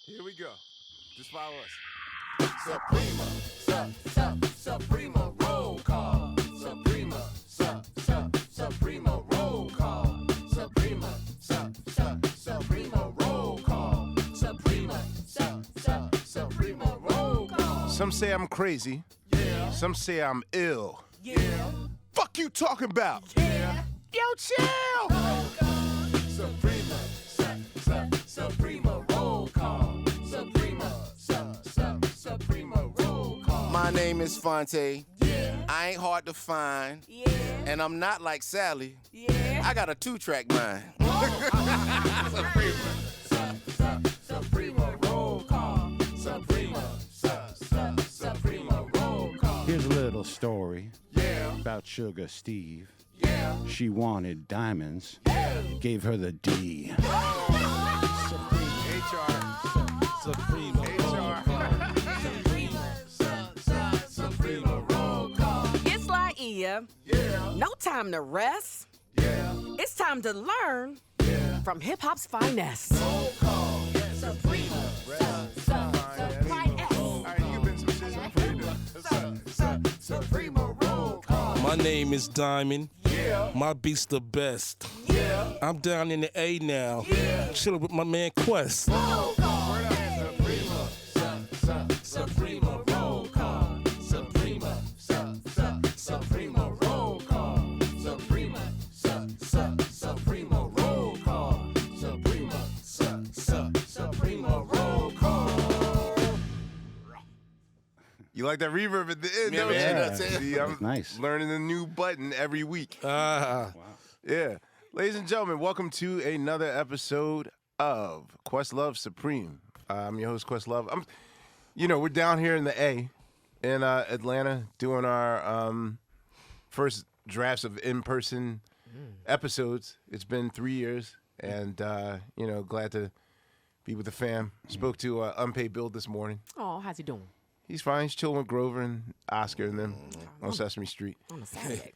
Here we go. Just follow us. Suprema, roll call. Suprema, roll call. Suprema, roll call. Suprema, roll call. Some say I'm crazy. Yeah. Some say I'm ill. Yeah. Fuck you talking about? Yeah. Yo, chill. Roll call. Suprema, roll call. Suprema, roll call. My name is Phonte. Yeah. I ain't hard to find. Yeah. And I'm not like Sally. Yeah. I got a 2-track mind. Suprema, roll call. Suprema, roll call. Here's a little story Yeah. about Sugar Steve. Yeah. She wanted diamonds, gave her the D. HR. Suprema, roll call. It's like yeah. No time to rest. Yeah. It's time to learn from hip hop's finest. Roll call. Suprema. Suprema, roll call. My name is Diamond. Yeah. My beat's the best. Yeah. I'm down in the A now. Yeah. Chilling with my man Quest. Roll call. Suprema, roll call. Suprema, roll call. Suprema, roll call. Suprema, roll call. You like that reverb at the end? Yeah, don't man. you? That's it. See, I'm Nice. learning a new button every week. Ah, Yeah. Ladies and gentlemen, welcome to another episode of Questlove Supreme. I'm your host, Questlove. We're down here in the A in Atlanta doing our first drafts of in-person episodes. It's been 3 years, and, glad to be with the fam. Spoke to Unpaid Bill this morning. Oh, how's he doing? He's fine. He's chilling with Grover and Oscar and them on Sesame Street. On a Saturday.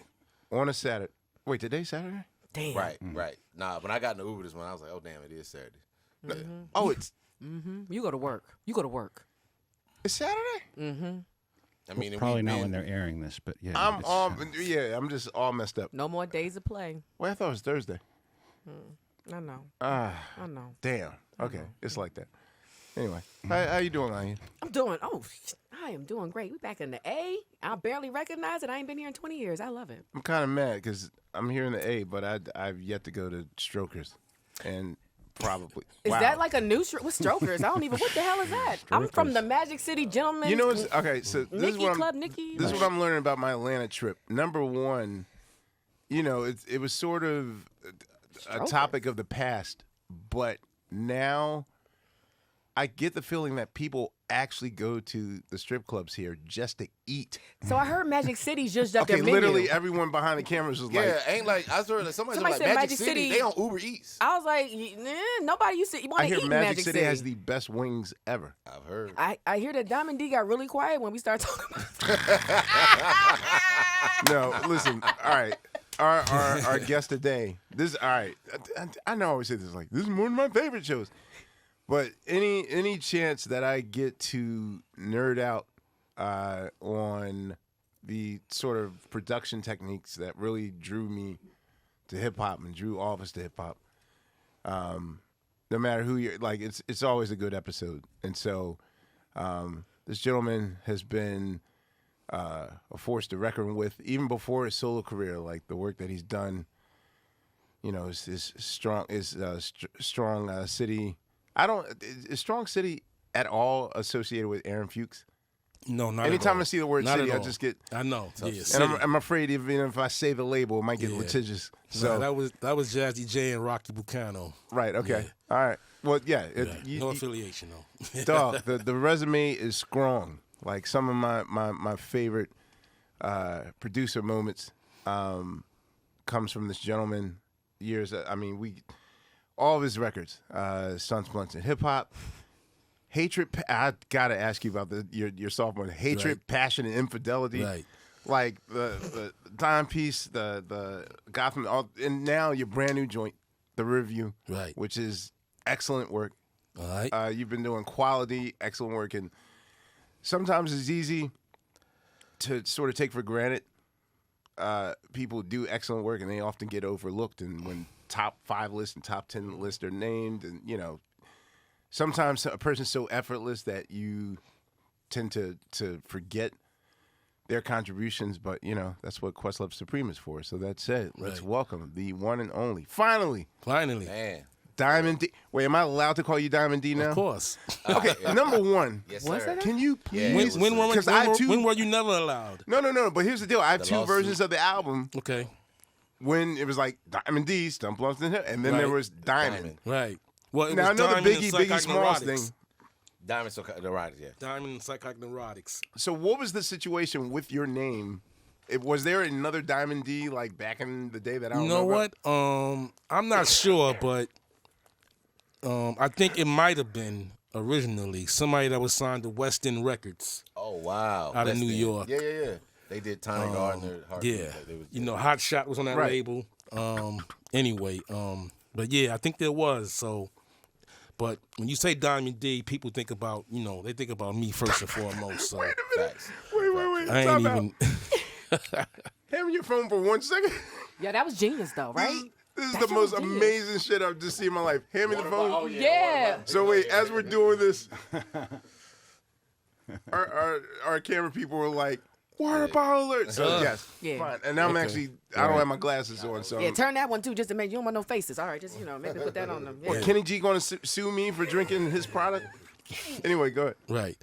On a Saturday. Wait, today's Saturday? Damn. Right. Nah, when I got in the Uber this morning, I was like, oh, damn, it is Saturday. Oh, it's You go to work. Saturday? I mean, and Probably we've not been- when they're airing this, but yeah. I'm it's, I'm just all messed up. No more days of play. Well, I thought it was Thursday. I know. Ah, I know. damn. Okay, it's like that. Anyway, how you doing, Ian? I am doing great. We back in the A. I barely recognize it. I ain't been here in 20 years. I love it. I'm kind of mad because I'm here in the A, but I've yet to go to Strokers, and probably Is wow. that like a new with strokers? I don't even. What the hell is that? I'm from the Magic City Gentlemen. You know what's okay? So this is Nikki what Club Nikki. This is what I'm learning about my Atlanta trip. Number one, it was sort of a topic of the past, but now I get the feeling that people actually go to the strip clubs here just to eat. So I heard Magic City's just up Okay, their menu. literally everyone behind the cameras was Yeah, like, ain't like, I saw like, somebody Somebody like said Magic Magic City, City- they on Uber Eats. I was like, nobody used to want I to hear eat Magic City has the best wings ever. I've heard. I hear that Diamond D got really quiet when we started talking about No, listen, all right. Our guest today, this all right. I know I always say this like this is one of my favorite shows. But any chance that I get to nerd out on the sort of production techniques that really drew me to hip hop and drew all of us to hip hop, no matter who you're, like it's always a good episode. And so this gentleman has been a force to reckon with even before his solo career. Like the work that he's done, is strong. Strong City. Is Strong City at all associated with Aaron Fuchs? no, not Anytime at all. I see the word Not city, at I all. just get, I know. Yeah, and city. I'm afraid even if I say the label, it might get Yeah. litigious. So So that was Jazzy Jay and Rocky Bucano. right, okay, all right. Well, yeah, No affiliation though. dog. The resume is strong. Like some of my favorite producer moments comes from this gentleman. Years, all of his records, Stunts Blunts Hip Hop. Hatred. I gotta ask you about your sophomore. Hatred, Right. Passion, and Infidelity. Right. Like the timepiece, the Gotham, and now your brand new joint, The Review, Right. which is excellent work. All right. You've been doing quality, excellent work, and sometimes it's easy to sort of take for granted. People do excellent work, and they often get overlooked. And when top 5 lists and top 10 lists are named, and sometimes a person's so effortless that you tend to forget their contributions. But that's what Questlove Supreme is for. So that said, let's welcome the one and only, finally, Man. Diamond D. Wait, am I allowed to call you Diamond D now? Of course. Okay, number one. Yes, What's sir. that? Can you please? Yeah, When were you never allowed? No. But here's the deal. I have The 2 lawsuit. versions of the album. Okay. When it was like Diamond D, Stunts Blunts Hip Hop, and then there Right. was Diamond. Right. Well, it Now I was know the Diamond and Biggie Smalls Psychotic thing. Diamond, so the riders, yeah. Diamond and Psychotic Neurotics. So what was the situation with your name? Was there another Diamond D like back in the day that I don't You know about? what? I'm not sure, but I think it might have been originally somebody that was signed to West End Records. Oh, wow. Out of West New End. York. Yeah. They did Tiny Gardner. Yeah, They was, Hot Shot was on that Right. label. Anyway, but yeah, I think there was. So, but when you say Diamond D, people think about they think about me first and foremost. So Facts. Wait. I Time ain't out. even. Hand me your phone for 1 second. Yeah, that was genius though, right? This is That's the most what we did. amazing shit I've just seen in my life. Hand me the phone. Yeah. So wait, as we're doing this, our camera people were like, "Water bottle alert!" So yes, Yeah. fine. And now I'm actually, I don't have my glasses on, so. Yeah, turn that one too, just to make you don't want no faces. All right, just maybe put that on them. Yeah. What, Kenny G going to sue me for drinking his product? Anyway, go ahead. Right.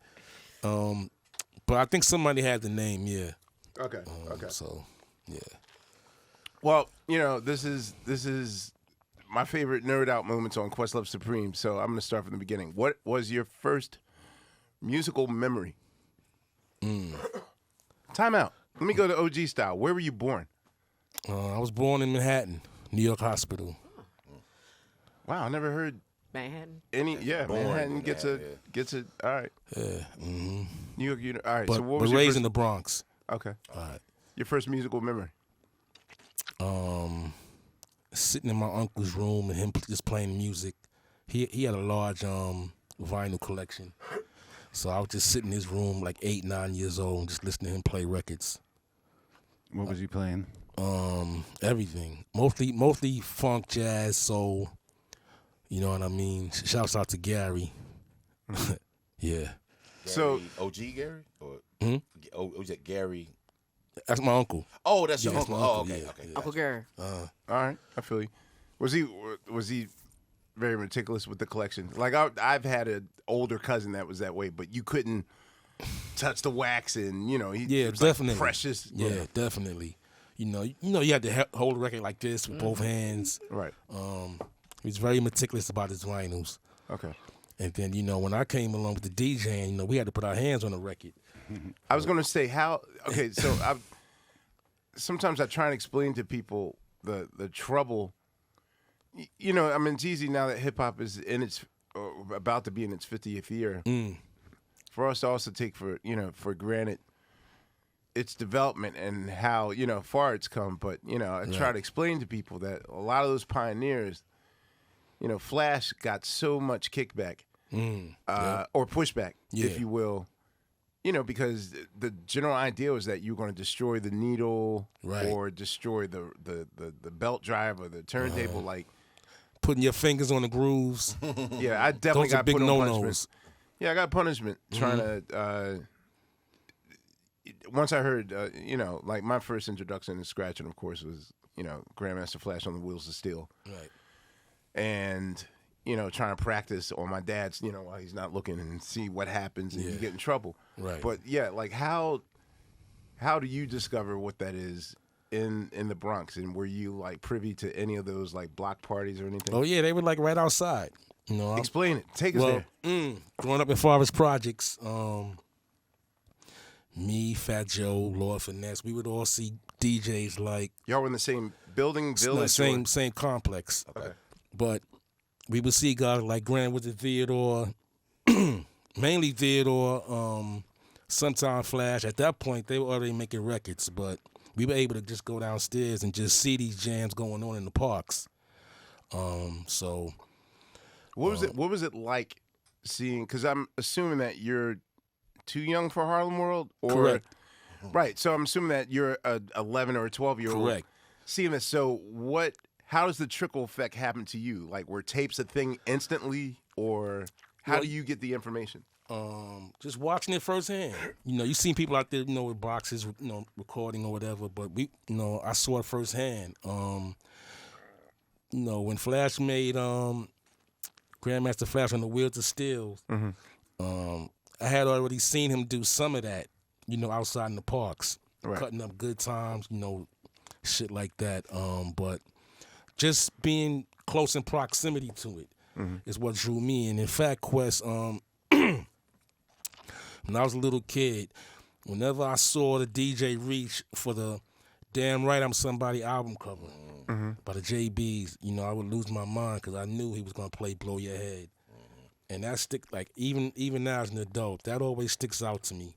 But I think somebody had the name. Yeah. Okay. Okay. So, yeah. Well, this is my favorite nerd out moments on Questlove Supreme. So I'm going to start from the beginning. What was your first musical memory? Time out. Let me go to OG style. Where were you born? I was born in Manhattan, New York Hospital. Wow, I never heard Manhattan. any. Yeah, born Manhattan in gets that, a. All right. Yeah. New York. All right. But, so what but was your raised first? in the Bronx. Okay. All right. Your first musical memory. Sitting in my uncle's room and him just playing music. He had a large vinyl collection. So I was just sitting in his room like 8, 9 years old and just listening to him play records. What was he playing? Everything. Mostly funk, jazz, soul. You know what I mean? Shouts out to Gary. Yeah. So- OG Gary? Or was it Gary? That's my uncle. Oh, that's your Yeah, uncle. that's my Oh, uncle, okay. yeah. Okay. Uncle Gary. All right, I feel you. Was he very meticulous with the collection? Like I've had an older cousin that was that way, but you couldn't touch the wax, and he Yeah, it was definitely. like precious. Yeah, definitely. You had to hold a record like this with both hands. Right. He was very meticulous about his vinyls. Okay. And then, when I came along with the DJing, we had to put our hands on the record. I was gonna say how. Okay, so sometimes I try and explain to people the trouble. I mean, it's easy now that hip hop is about to be in its 50th year. For us to also take for granted its development and how far it's come. But I try to explain to people that a lot of those pioneers, Flash got so much kickback or pushback, if you will. Because the general idea was that you were going to destroy the needle or destroy the belt drive or the turntable. Like Putting your fingers on the grooves. I definitely Those are got big put on no-nos. punishment. Yeah, I got punishment trying to. Once I heard, like my first introduction to scratching, of course, was Grandmaster Flash on the Wheels of Steel, Right. and trying to practice on my dad's, while he's not looking and see what happens and you get in trouble. Right. But yeah, like how do you discover what that is in the Bronx, and were you like privy to any of those like block parties or anything? Oh, yeah, they were like right outside. Explain it. Take us there. Growing up in Forest Projects, me, Fat Joe, Lord Finesse, we would all see DJs like Y'all were in the same building, village, same complex. Okay. But we would see guys like Grand Wizard Theodore, mainly Theodore, sometimes Flash. At that point, they were already making records, but we were able to just go downstairs and just see these jams going on in the parks. So What was it like seeing, because I'm assuming that you're too young for Harlem World, or Correct. right. So I'm assuming that you're a 11 or a 12-year-old. Correct. Seeing this, so what? How does the trickle effect happen to you? Like, were tapes a thing instantly, or how do you get the information? Just watching it firsthand. You know, you seen people out there, you know, with boxes, you know, recording or whatever, but we, you know, I saw it firsthand. You know, when Flash made Grandmaster Flash on the Wheels of Steel, I had already seen him do some of that, you know, outside in the parks, cutting up good times, you know, shit like that. But just being close in proximity to it is what drew me. And in fact, Quest, when I was a little kid, whenever I saw the DJ reach for the Damn Right I'm Somebody album cover by the JBs, you know, I would lose my mind because I knew he was going to play Blow Your Head. And that stick, like, even now as an adult, that always sticks out to me.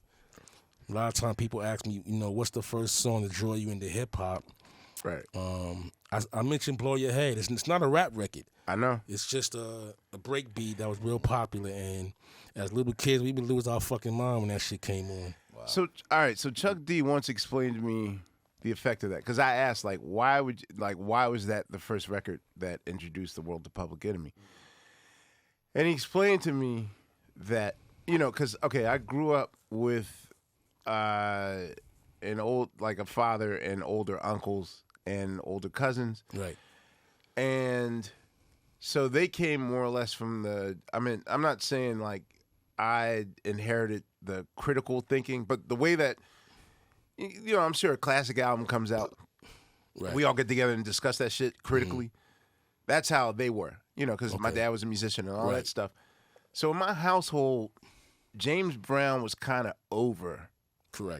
A lot of times people ask me, you know, what's the first song to draw you into hip-hop? Right. I mentioned Blow Your Head. It's not a rap record. I know. It's just a breakbeat that was real popular, and as little kids, we would lose our fucking mind when that shit came on. Wow. So, all right. So Chuck D once explained to me the effect of that, because I asked, like, why was that the first record that introduced the world to Public Enemy? And he explained to me that, you know, because, okay, I grew up with a father and older uncles and older cousins. Right. And so they came more or less from I'm not saying like I inherited the critical thinking, but the way that, you know, I'm sure a classic album comes out, we all get together and discuss that shit critically. That's how they were, you know, because my dad was a musician and all that stuff. So in my household, James Brown was kind of over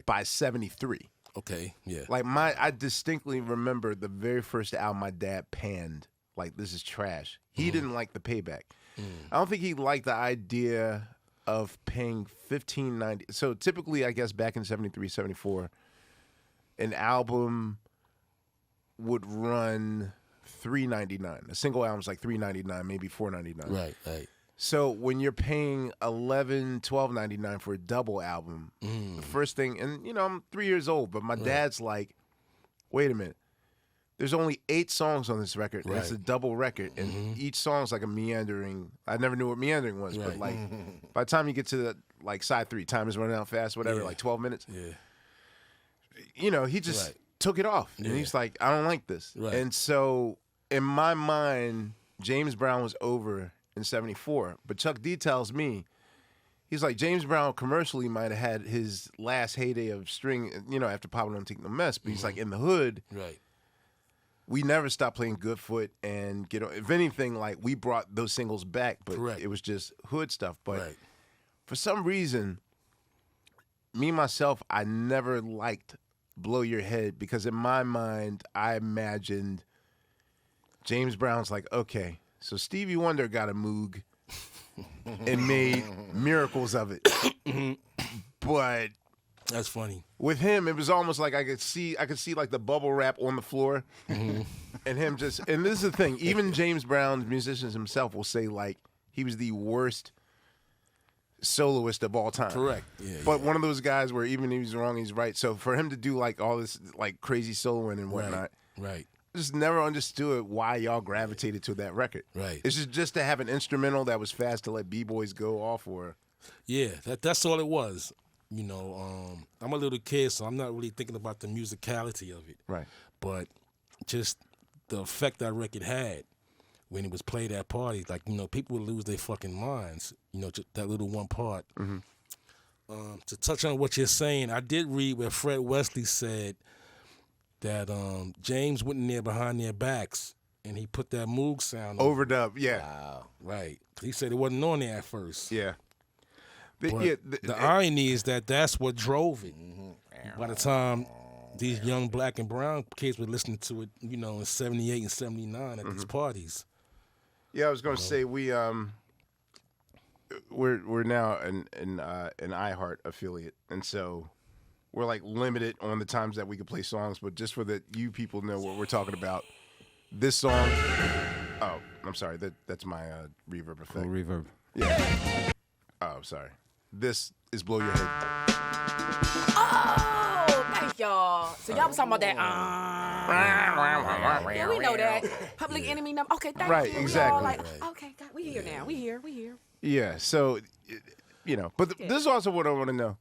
by 73. Okay, yeah. Like I distinctly remember the very first album my dad panned, like, this is trash. He didn't like the Payback. I don't think he liked the idea of paying $15.90. So typically, I guess back in 73, 74, an album would run $3.99. A single album's like $3.99, maybe $4.99. Right. So when you're paying $11, $12.99 for a double album, the first thing, and you know, I'm 3 years old, but my dad's like, wait a minute, there's only 8 songs on this record, and it's a double record, and each song's like a meandering. I never knew what meandering was, but like by the time you get to the, like, side 3, time is running out fast, whatever, like 12 minutes. Yeah. You know, he just took it off, and he's like, I don't like this, and so in my mind, James Brown was over in 74, but Chuck D tells me, he's like, James Brown commercially might have had his last heyday of string, you know, after Papa Don't Take No Mess, but he's like, in the hood, we never stopped playing Good Foot and Get On. If anything, like, we brought those singles back, but it was just hood stuff. But for some reason, me, myself, I never liked Blow Your Head, because in my mind, I imagined James Brown's like, okay, so Stevie Wonder got a Moog and made miracles of it. But that's funny. With him, it was almost like I could see like the bubble wrap on the floor, and him just. And this is the thing. Even James Brown's musicians himself will say, like, he was the worst soloist of all time. Correct. Yeah. But one of those guys where even if he's wrong, he's right. So for him to do like all this like crazy soloing and whatnot, just never understood why y'all gravitated to that record. Right. It's just to have an instrumental that was fast to let b-boys go off or. Yeah, that's all it was. You know, I'm a little kid, so I'm not really thinking about the musicality of it. Right. But just the effect that record had when it was played at parties, like, you know, people would lose their fucking minds, you know, just that little one part. To touch on what you're saying, I did read where Fred Wesley said that James went in there behind their backs and he put that Moog sound on. Overdub, yeah. Wow. Right. He said it wasn't on there at first. Yeah. The irony is that that's what drove it. By the time these young black and brown kids were listening to it, you know, in 78 and 79 at these parties. Yeah, I was going to say we're now an iHeart affiliate, and so we're like limited on the times that we can play songs. But just for you people know what we're talking about, this song. Oh, I'm sorry. That's my reverb effect. Full reverb. Yeah. Oh, sorry. This is Blow Your Head. Oh, thank y'all. So y'all was talking about that. Yeah, we know that. Public Enemy number. Okay, thank Right, you. We exactly. all like, okay, God, we here now. We here. Yeah, so, but this is also what I want to know.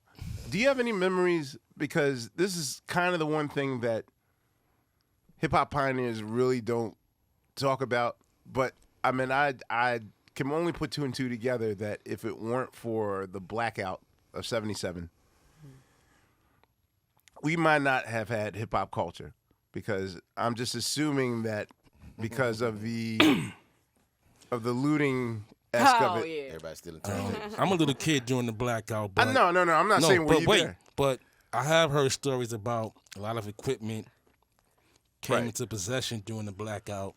Do you have any memories? Because this is kind of the one thing that hip-hop pioneers really don't talk about. But, I mean, I can only put two and two together that if it weren't for the blackout of 77, we might not have had hip-hop culture. Because I'm just assuming that because of the looting esque of it. Yeah. Everybody's still in turntables. I'm a little kid during the blackout, but No, I'm not saying but we wait, there. but I have heard stories about a lot of equipment came Right. into possession during the blackout.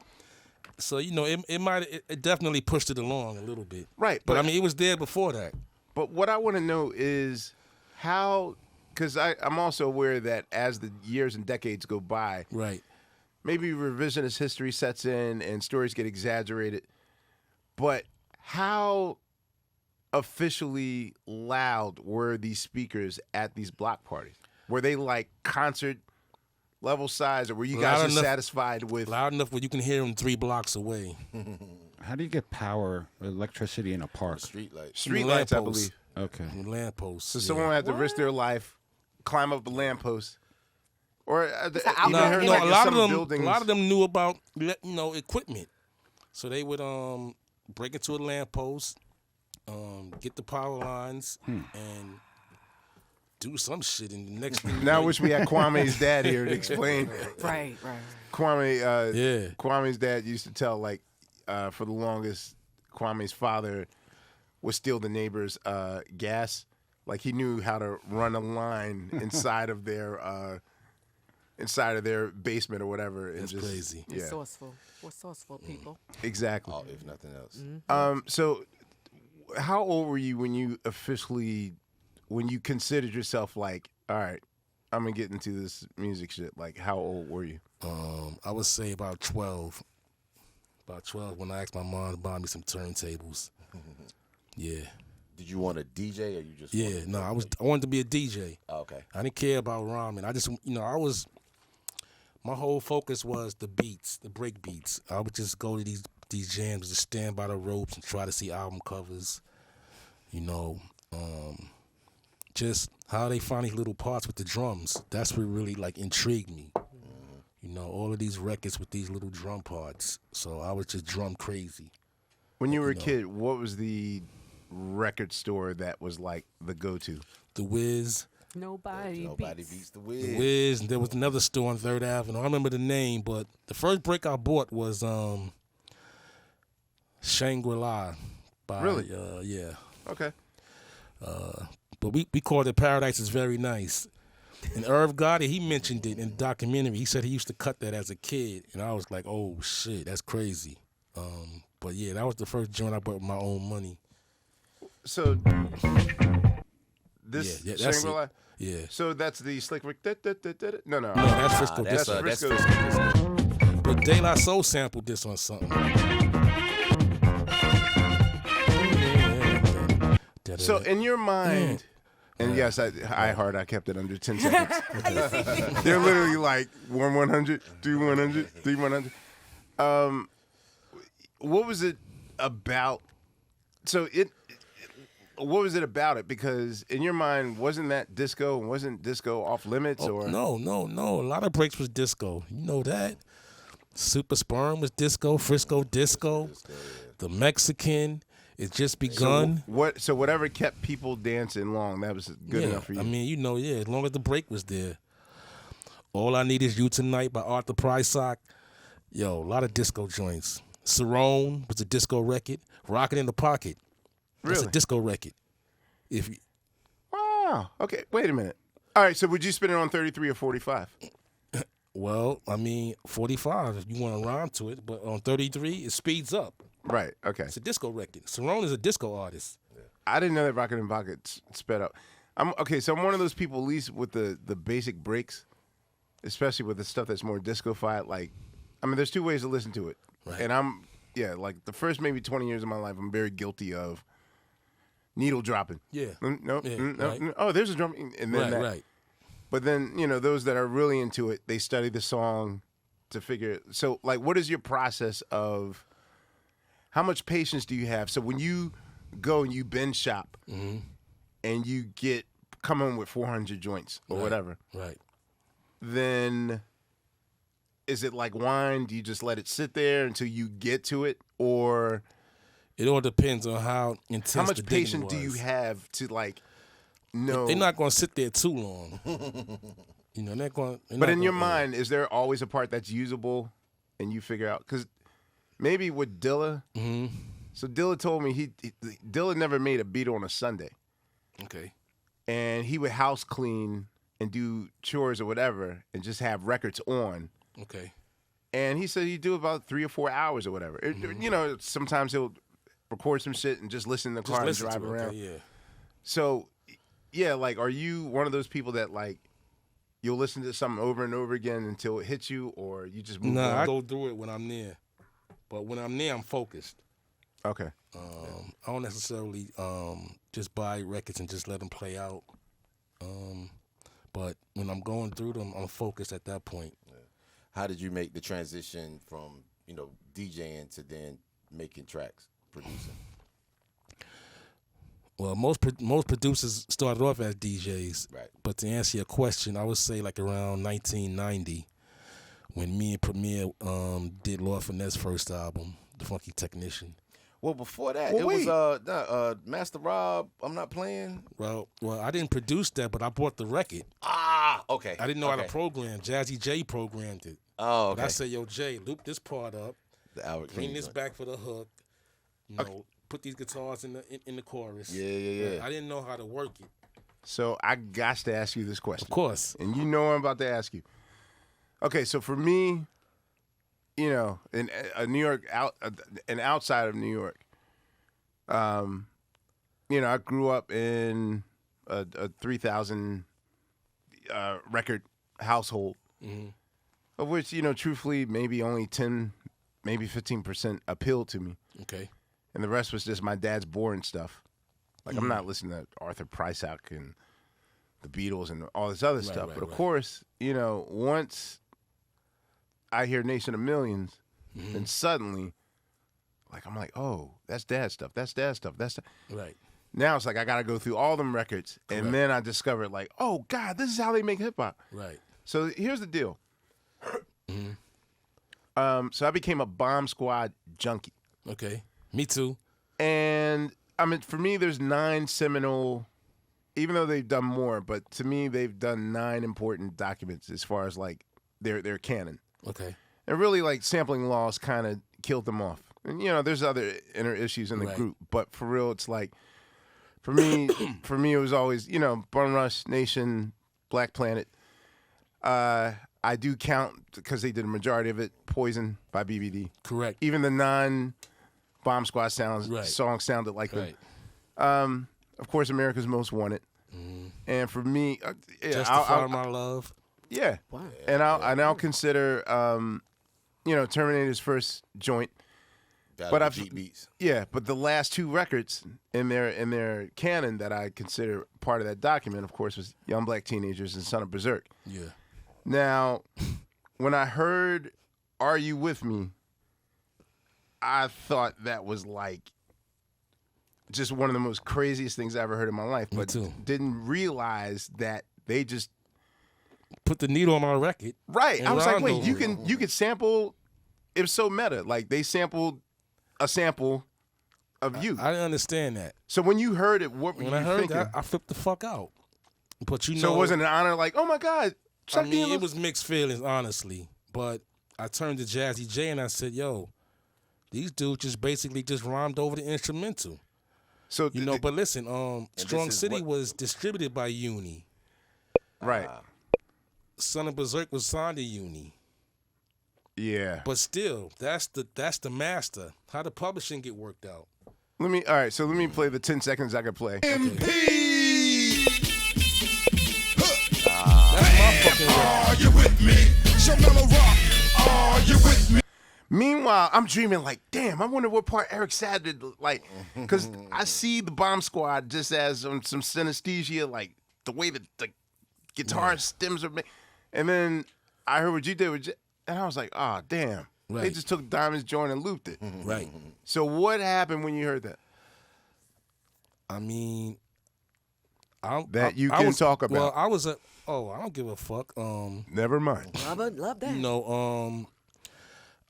So it definitely pushed it along a little bit. Right, But I but- mean, it was there before that. But what I want to know is how, because I'm also aware that as the years and decades go by, Right. maybe revisionist history sets in and stories get exaggerated. But how officially loud were these speakers at these block parties? Were they like concert level size, or were you Loud guys just enough- satisfied with? Loud enough where you can hear them 3 blocks away. How do you get power, electricity in a park? Street light. Street lights, I Lampposts. believe. Okay. Lampposts. So someone had to risk their life, climb up a lamppost, or an even outdoor heard game. like a in lot some of them. buildings. A lot of them knew about equipment, so they would break into a lamppost, get the power lines, and do some shit. In the next thing, Now I wish we had Kwame's dad here to explain. Right. Kwame's dad used to tell, like, for the longest, Kwame's father would steal the neighbor's gas. Like, he knew how to run a line inside of their basement or whatever. And That's just, crazy. Yeah, Resourceful people. exactly. Oh, if nothing else. So, how old were you when you considered yourself like, all right, I'm gonna get into this music shit? Like, how old were you? I would say about 12. About 12 when I asked my mom to buy me some turntables. Yeah. Did you want a DJ or you just? Yeah, wanted to no, play? I wanted to be a DJ. Oh, okay. I didn't care about rhyming. I just, my whole focus was the beats, the break beats. I would just go to these jams, just stand by the ropes and try to see album covers. Just how they find these little parts with the drums. That's what really intrigued me. All of these records with these little drum parts. So I was just drum crazy. When you were a kid, what was the record store that was like the go-to? The Wiz. Nobody beats the Wiz. Wiz, and there was another store on 3rd Avenue. I don't remember the name, but the first break I bought was Shangri-La. Really? Yeah. Okay. But we called it Paradise is Very Nice. And Irv Gotti, he mentioned it in the documentary. He said he used to cut that as a kid. And I was like, oh, shit, that's crazy. But, yeah, that was the first joint I bought with my own money. So this Yeah, that's Shangri-La. it. Yeah. So that's the Slick Rick. No. No, that's Frisco That's Disco. Frisco. But De La Soul sampled this on something. So in your mind, and yes, I kept it under 10 seconds. They're literally like 100, 100, 100. What was it about? So what was it about it? Because in your mind, wasn't that disco? Wasn't disco off limits? Or No. A lot of breaks was disco. You know that. Super Sperm was disco. Frisco Disco. The Mexican. It's Just Begun. So whatever kept people dancing long, that was good enough for you. I mean, as long as the break was there. All I Need Is You Tonight by Arthur Prysock. Yo, a lot of disco joints. Cerrone was a disco record. Rockin' in the Pocket. That's Really? a disco record. Wow. Okay. Wait a minute. All right. So would you spin it on 33 or 45? Well, I mean, 45 if you want to rhyme to it, but on 33 it speeds up. Right. Okay. It's a disco record. Cerrone is a disco artist. I didn't know that Rockin' in Pocket sped up. So I'm one of those people, at least with the basic breaks, especially with the stuff that's more disco-fied. Like, I mean, there's two ways to listen to it. Right. And like the first maybe 20 years of my life, I'm very guilty of needle dropping. Yeah. No, Yeah, no, right. no. Oh, there's a drum, and then that. Right. But then, those that are really into it, they study the song to figure it. So, like, what is your process of how much patience do you have? So when you go and you binge shop and you come in with 400 joints or whatever, Right. then is it like wine? Do you just let it sit there until you get to it? Or It all depends on how intense how much the digging patience do you was. have to, like, know? They're not going to sit there too long. They're going. But in your mind, is there always a part that's usable and you figure out? Because maybe with Dilla, so Dilla told me Dilla never made a beat on a Sunday. Okay. And he would house clean and do chores or whatever and just have records on. Okay. And he said he'd do about 3 or 4 hours or whatever. Sometimes he'll record some shit and just listen in the car and drive around. Okay, yeah. So, yeah, like, are you one of those people that, like, you'll listen to something over and over again until it hits you, or you just move on? I go through it when I'm near. But when I'm near, I'm focused. Okay. I don't necessarily just buy records and just let them play out. But when I'm going through them, I'm focused at that point. How did you make the transition from, DJing to then making tracks, producing? Well, most producers started off as DJs. Right. But to answer your question, I would say like around 1990, when me and Premier did Lord Finesse first album, The Funky Technician. Well, before that, Well, it was Master Rob, I'm Not Playing. Well, I didn't produce that, but I bought the record. Ah, okay. I didn't know how to program. Jazzy Jay programmed it. Oh, okay. But I said, yo, Jay, loop this part up. The Albert Bring King this joint. back for the hook. Put these guitars in the chorus. Yeah. I didn't know how to work it. So I got to ask you this question. Of course. And you know what I'm about to ask you. Okay, so for me, in New York, and outside of New York, I grew up in a 3,000 record household, of which, truthfully, maybe only 10, maybe 15% appealed to me. Okay. And the rest was just my dad's boring stuff. Like, I'm not listening to Arthur Prysock and the Beatles and all this other stuff. But, of course, once I hear Nation of Millions, then suddenly, like, I'm like, oh, that's dad's stuff. That's dad's stuff. Right. Now it's like I got to go through all them records. Correct. And then I discovered, like, oh, God, this is how they make hip-hop. Right. So here's the deal. So I became a Bomb Squad junkie. Okay. Me too. And I mean, for me, there's 9 seminal, even though they've done more, but to me, they've done 9 important documents as far as like their canon. Okay. And really, like, sampling laws kind of killed them off. And there's other inner issues in the group, but for real, it's like, for me, it was always, Bun Rush, Nation, Black Planet. I do count, because they did a majority of it, Poison by BBD. Correct. Even the non-Bomb Squad songs sounded like them. Of course, America's Most Wanted. And for me, Justify My Love. Yeah. Wow. And I'll consider, Terminator's first joint. But I've Deep Beats. Yeah, but the last 2 records in their canon that I consider part of that document, of course, was Young Black Teenagers and Son of Berserk. Yeah. Now, when I heard Are You With Me, I thought that was like just one of the most craziest things I ever heard in my life, but too. didn't realize that they just Put the needle on my record. right. And I was like, Rondo. wait, you could sample. It was so meta. Like, they sampled a sample of you. I didn't understand that. So when you heard it, what were When you I heard thinking? that, I flipped the fuck out. But So it wasn't an honor, like, oh my God. I mean, it was mixed feelings, honestly. But I turned to Jazzy Jay and I said, yo, these dudes just basically just rhymed over the instrumental. So But listen, Strong is City what- was distributed by Uni. right. Son of Berserk was signed to Uni. Yeah. But still, that's the master. How the publishing get worked out. All right, so let me play the 10 seconds I could play. That's my fucking rap. Are you with me? So mellow rock. Are you with me? Meanwhile, I'm dreaming like, damn, I wonder what part Eric Said did, like, because I see the Bomb Squad just as some synesthesia, like the way that the guitar stems are made. And then I heard what you did with and I was like, oh, damn. Right. They just took Diamond's joint and looped it. Right. So what happened when you heard that? I mean, You can talk about. Well, I was I don't give a fuck. Never mind. Love that. You know,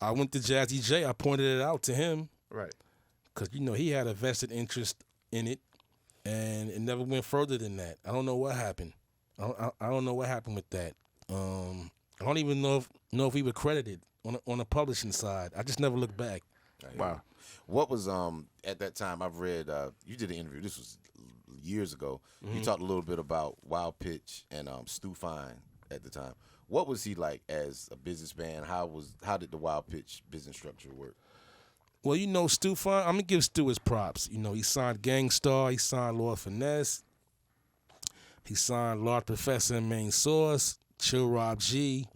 I went to Jazzy Jay. I pointed it out to him. Right. Because, you know, he had a vested interest in it, and it never went further than that. I don't know what happened. I don't know what happened with that. I don't even know if we were credited on the publishing side. I just never looked back. Wow. What was at that time? I've read you did an interview. This was years ago. You talked a little bit about Wild Pitch and Stu Fine at the time. What was he like as a businessman? How did the Wild Pitch business structure work? Well, you know, Stu Fine, I'm gonna give Stu his props. You know, he signed Gangstar, he signed Lord Finesse, he signed Lord Professor and Main Source, Chill Rob G.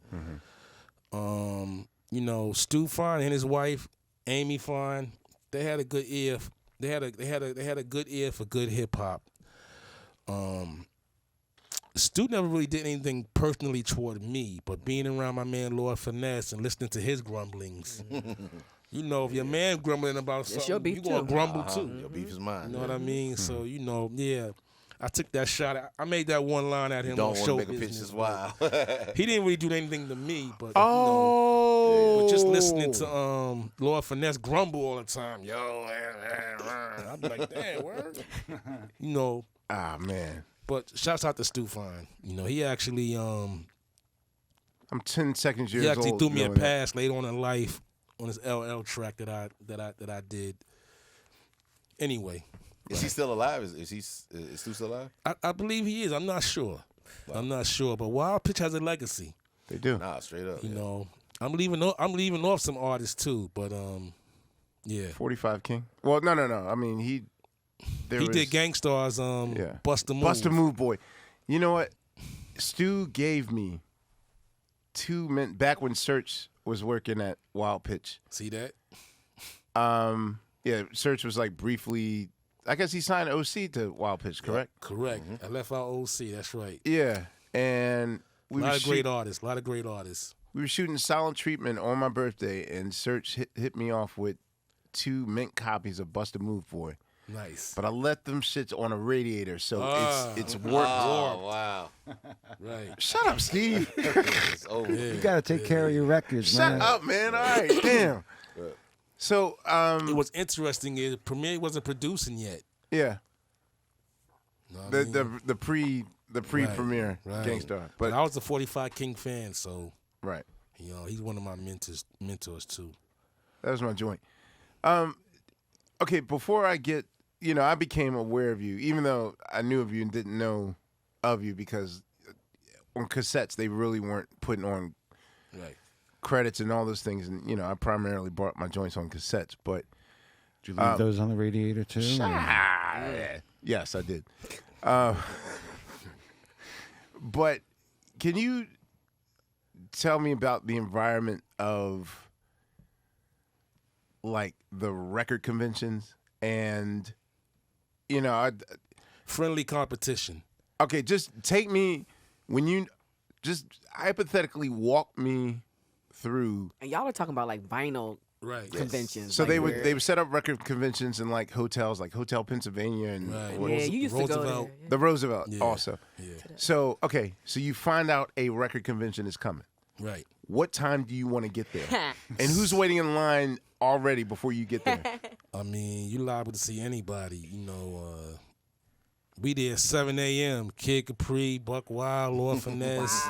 You know, Stu Fine and his wife Amy Fine, they had a good ear. They had a good ear for good hip hop. Stu never really did anything personally toward me, but being around my man Lord Finesse and listening to his grumblings, you know, if your man grumbling about It's your something, beef you gonna too. grumble too. Your beef is mine. You know what I mean? So, you know, yeah. I took that shot. I made that one line at him Don't on want show to make a pitch business. this wild. He didn't really do anything to me, but Oh. but just listening to Lord Finesse grumble all the time, yo, I'd be like, damn, word. You know. Ah, man. But shouts out to Stu Fine. You know, he actually I'm 10 seconds years he old. actually threw me a knowing that. pass later on in life on his LL track that I did. Anyway, Is he still alive? Is Stu still alive? I believe he is. I'm not sure. Wow. I'm not sure, but Wild Pitch has a legacy. They do. Nah, straight up. You yeah. know, I'm leaving off some artists too, but yeah. 45 King. Well, no. I mean, he Did Gangstar's Bust a Move. Bust a Move Boy. You know what? Stu gave me 2 men back when Search was working at Wild Pitch. See that? Yeah, Search was like briefly. I guess he signed OC to Wild Pitch, correct? Correct. I left out OC. That's right. Yeah, and A lot of great artists. We were shooting Silent Treatment on my birthday, and Search hit me off with 2 mint copies of Bust a Move Boy. Nice. But I left them shits on a radiator, so it's worked. Oh, wow. Right. Shut up, Steve. It's over. You got to take care of your records, Shut man. up, man. All right, damn. So, It was interesting is Premier wasn't producing yet. yeah, Know what I mean? the pre-premiere Right. Gangstar, But but I was a 45 King fan, so right, you know he's one of my mentors too. that was my joint. Okay, before I get, I became aware of you, even though I knew of you and didn't know of you because on cassettes they really weren't putting on Right. credits and all those things, and I primarily bought my joints on cassettes, but. Did you leave those on the radiator too? Yes, I did. But can you tell me about the environment of like the record conventions and Friendly competition. okay, just take me when you just hypothetically walk me through. And y'all are talking about like vinyl Right. conventions. So like they where- would set up record conventions in like hotels, like Hotel Pennsylvania and Right. what Yeah, was it? you used to go Roosevelt. there. The Roosevelt Yeah. also. Yeah. So so you find out a record convention is coming. Right. What time do you want to get there? And who's waiting in line already before you get there? I mean, you liable to see anybody. You know, we there 7 a.m. Kid Capri, Buck Wild, Lord Finesse,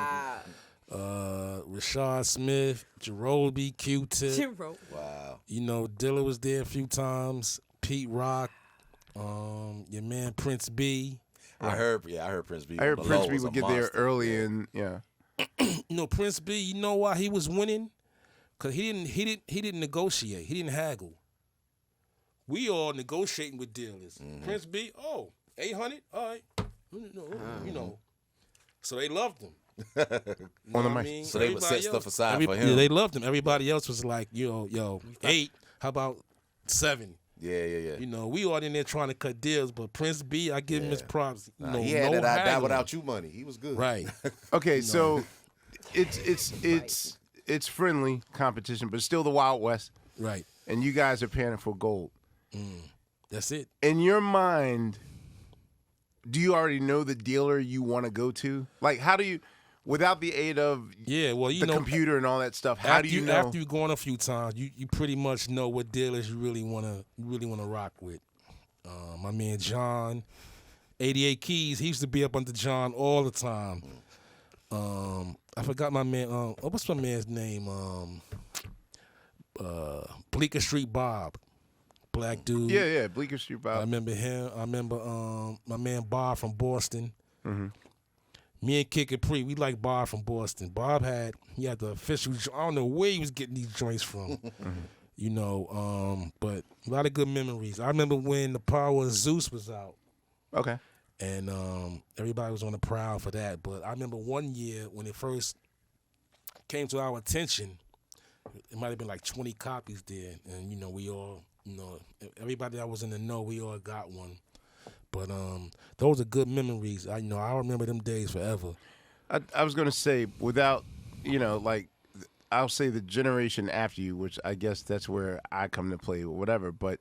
Rashad Smith, Jerobi, Q-Tip. Wow. You know, Dilla was there a few times. Pete Rock, your man Prince B. I heard Prince B. I heard on the Prince low B was a would get there monster. early and You know, Prince B. You know why he was winning? Cause he didn't negotiate. He didn't haggle. We all negotiating with dealers. Prince B. 800. All right. You know. So they loved him. On the mic. So they would set stuff aside for him. Yeah, they loved him. Everybody else was like, yo, 8. How about 7? Yeah. You know, we all in there trying to cut deals, but Prince B, I give him his props. He had no that I Die haggling. Without You money. He was good. Right. Okay, so it's friendly competition, but still the Wild West. Right. And you guys are panning for gold. That's it. In your mind, do you already know the dealer you want to go to? Like, how do you, without the aid of the computer and all that stuff, how do you know? After you've gone a few times, you pretty much know what dealers you really wanna rock with. My man John, 88 Keys, he used to be up under John all the time. I forgot my man. What's my man's name? Bleecker Street Bob, black dude. Yeah, Bleecker Street Bob. I remember him. I remember my man Bob from Boston. Mm-hmm. Me and Kid Capri, we like Bob from Boston. Bob had the official. I don't know where he was getting these joints from. You know, but a lot of good memories. I remember when the Power of Zeus was out. Okay. And everybody was on the prowl for that. But I remember one year when it first came to our attention, it might have been like 20 copies there. And, you know, we all, everybody that was in the know, we all got one. But those are good memories. I remember them days forever. I was going to say, without, like, I'll say the generation after you, which I guess that's where I come to play or whatever. But,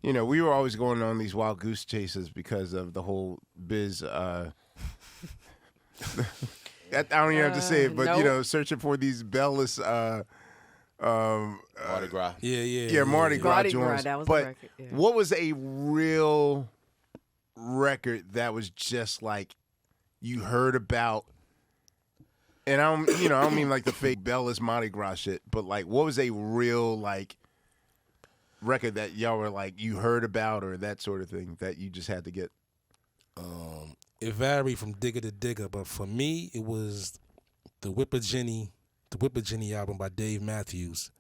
we were always going on these wild goose chases because of the whole biz. I don't even have to say it, but, nope. Searching for these bellless Mardi Gras. Yeah, Mardi Gras Mardi joints. Gras, that was but the record. Yeah. what was a real record that was just like you heard about? And I don't mean like the fake bellless Mardi Gras shit, but like what was a real like record that y'all were like you heard about or that sort of thing that you just had to get? It varied from digger to digger, but for me, it was the Whipper Jenny album by Dave Matthews.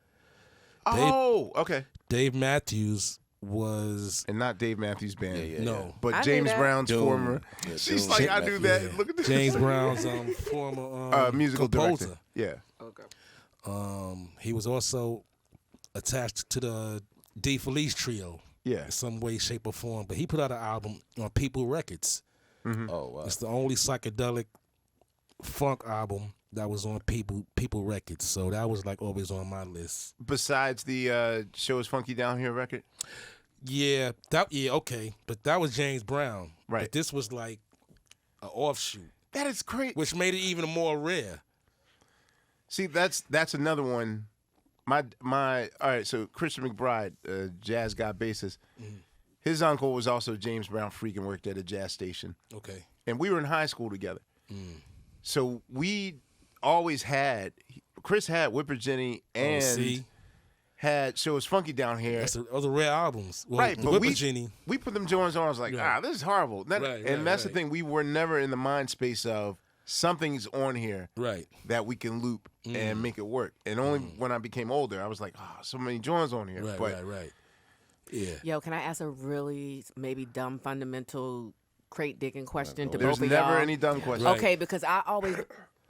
Okay. Dave Matthews was... And not Dave Matthews Band. No. But I James knew that. Brown's former... Yeah, She's Doom. like, I knew that. Yeah. Look at this. James Brown's former musical composer. director. Yeah. He was also attached to the D. Felice Trio Yeah. in some way, shape, or form. But he put out an album on People Records. Oh, wow. It's the only psychedelic funk album that was on People Records. So that was like always on my list. Besides the Show Is Funky Down Here record? Yeah, okay. But that was James Brown. Right. But this was like an offshoot, That is crazy. which made it even more rare. See, that's another one. My all right, so Christian McBride, jazz guy bassist, his uncle was also James Brown freak and worked at a jazz station. Okay. And we were in high school together. So we always had, Chris had Whipper Jenny and see? had Show Is Funky Down Here. Those are rare albums. Well, Right, the but Whipper Jenny. we put them joints on. I was like, Right. this is horrible. That's the right. thing. We were never in the mind space of something's on here Right. that we can loop and make it work. And only when I became older, I was like, so many joints on here. Right. Yeah. Yo, can I ask a really maybe dumb fundamental crate digging question to There's both of never y'all? any dumb questions. Right. Okay, because I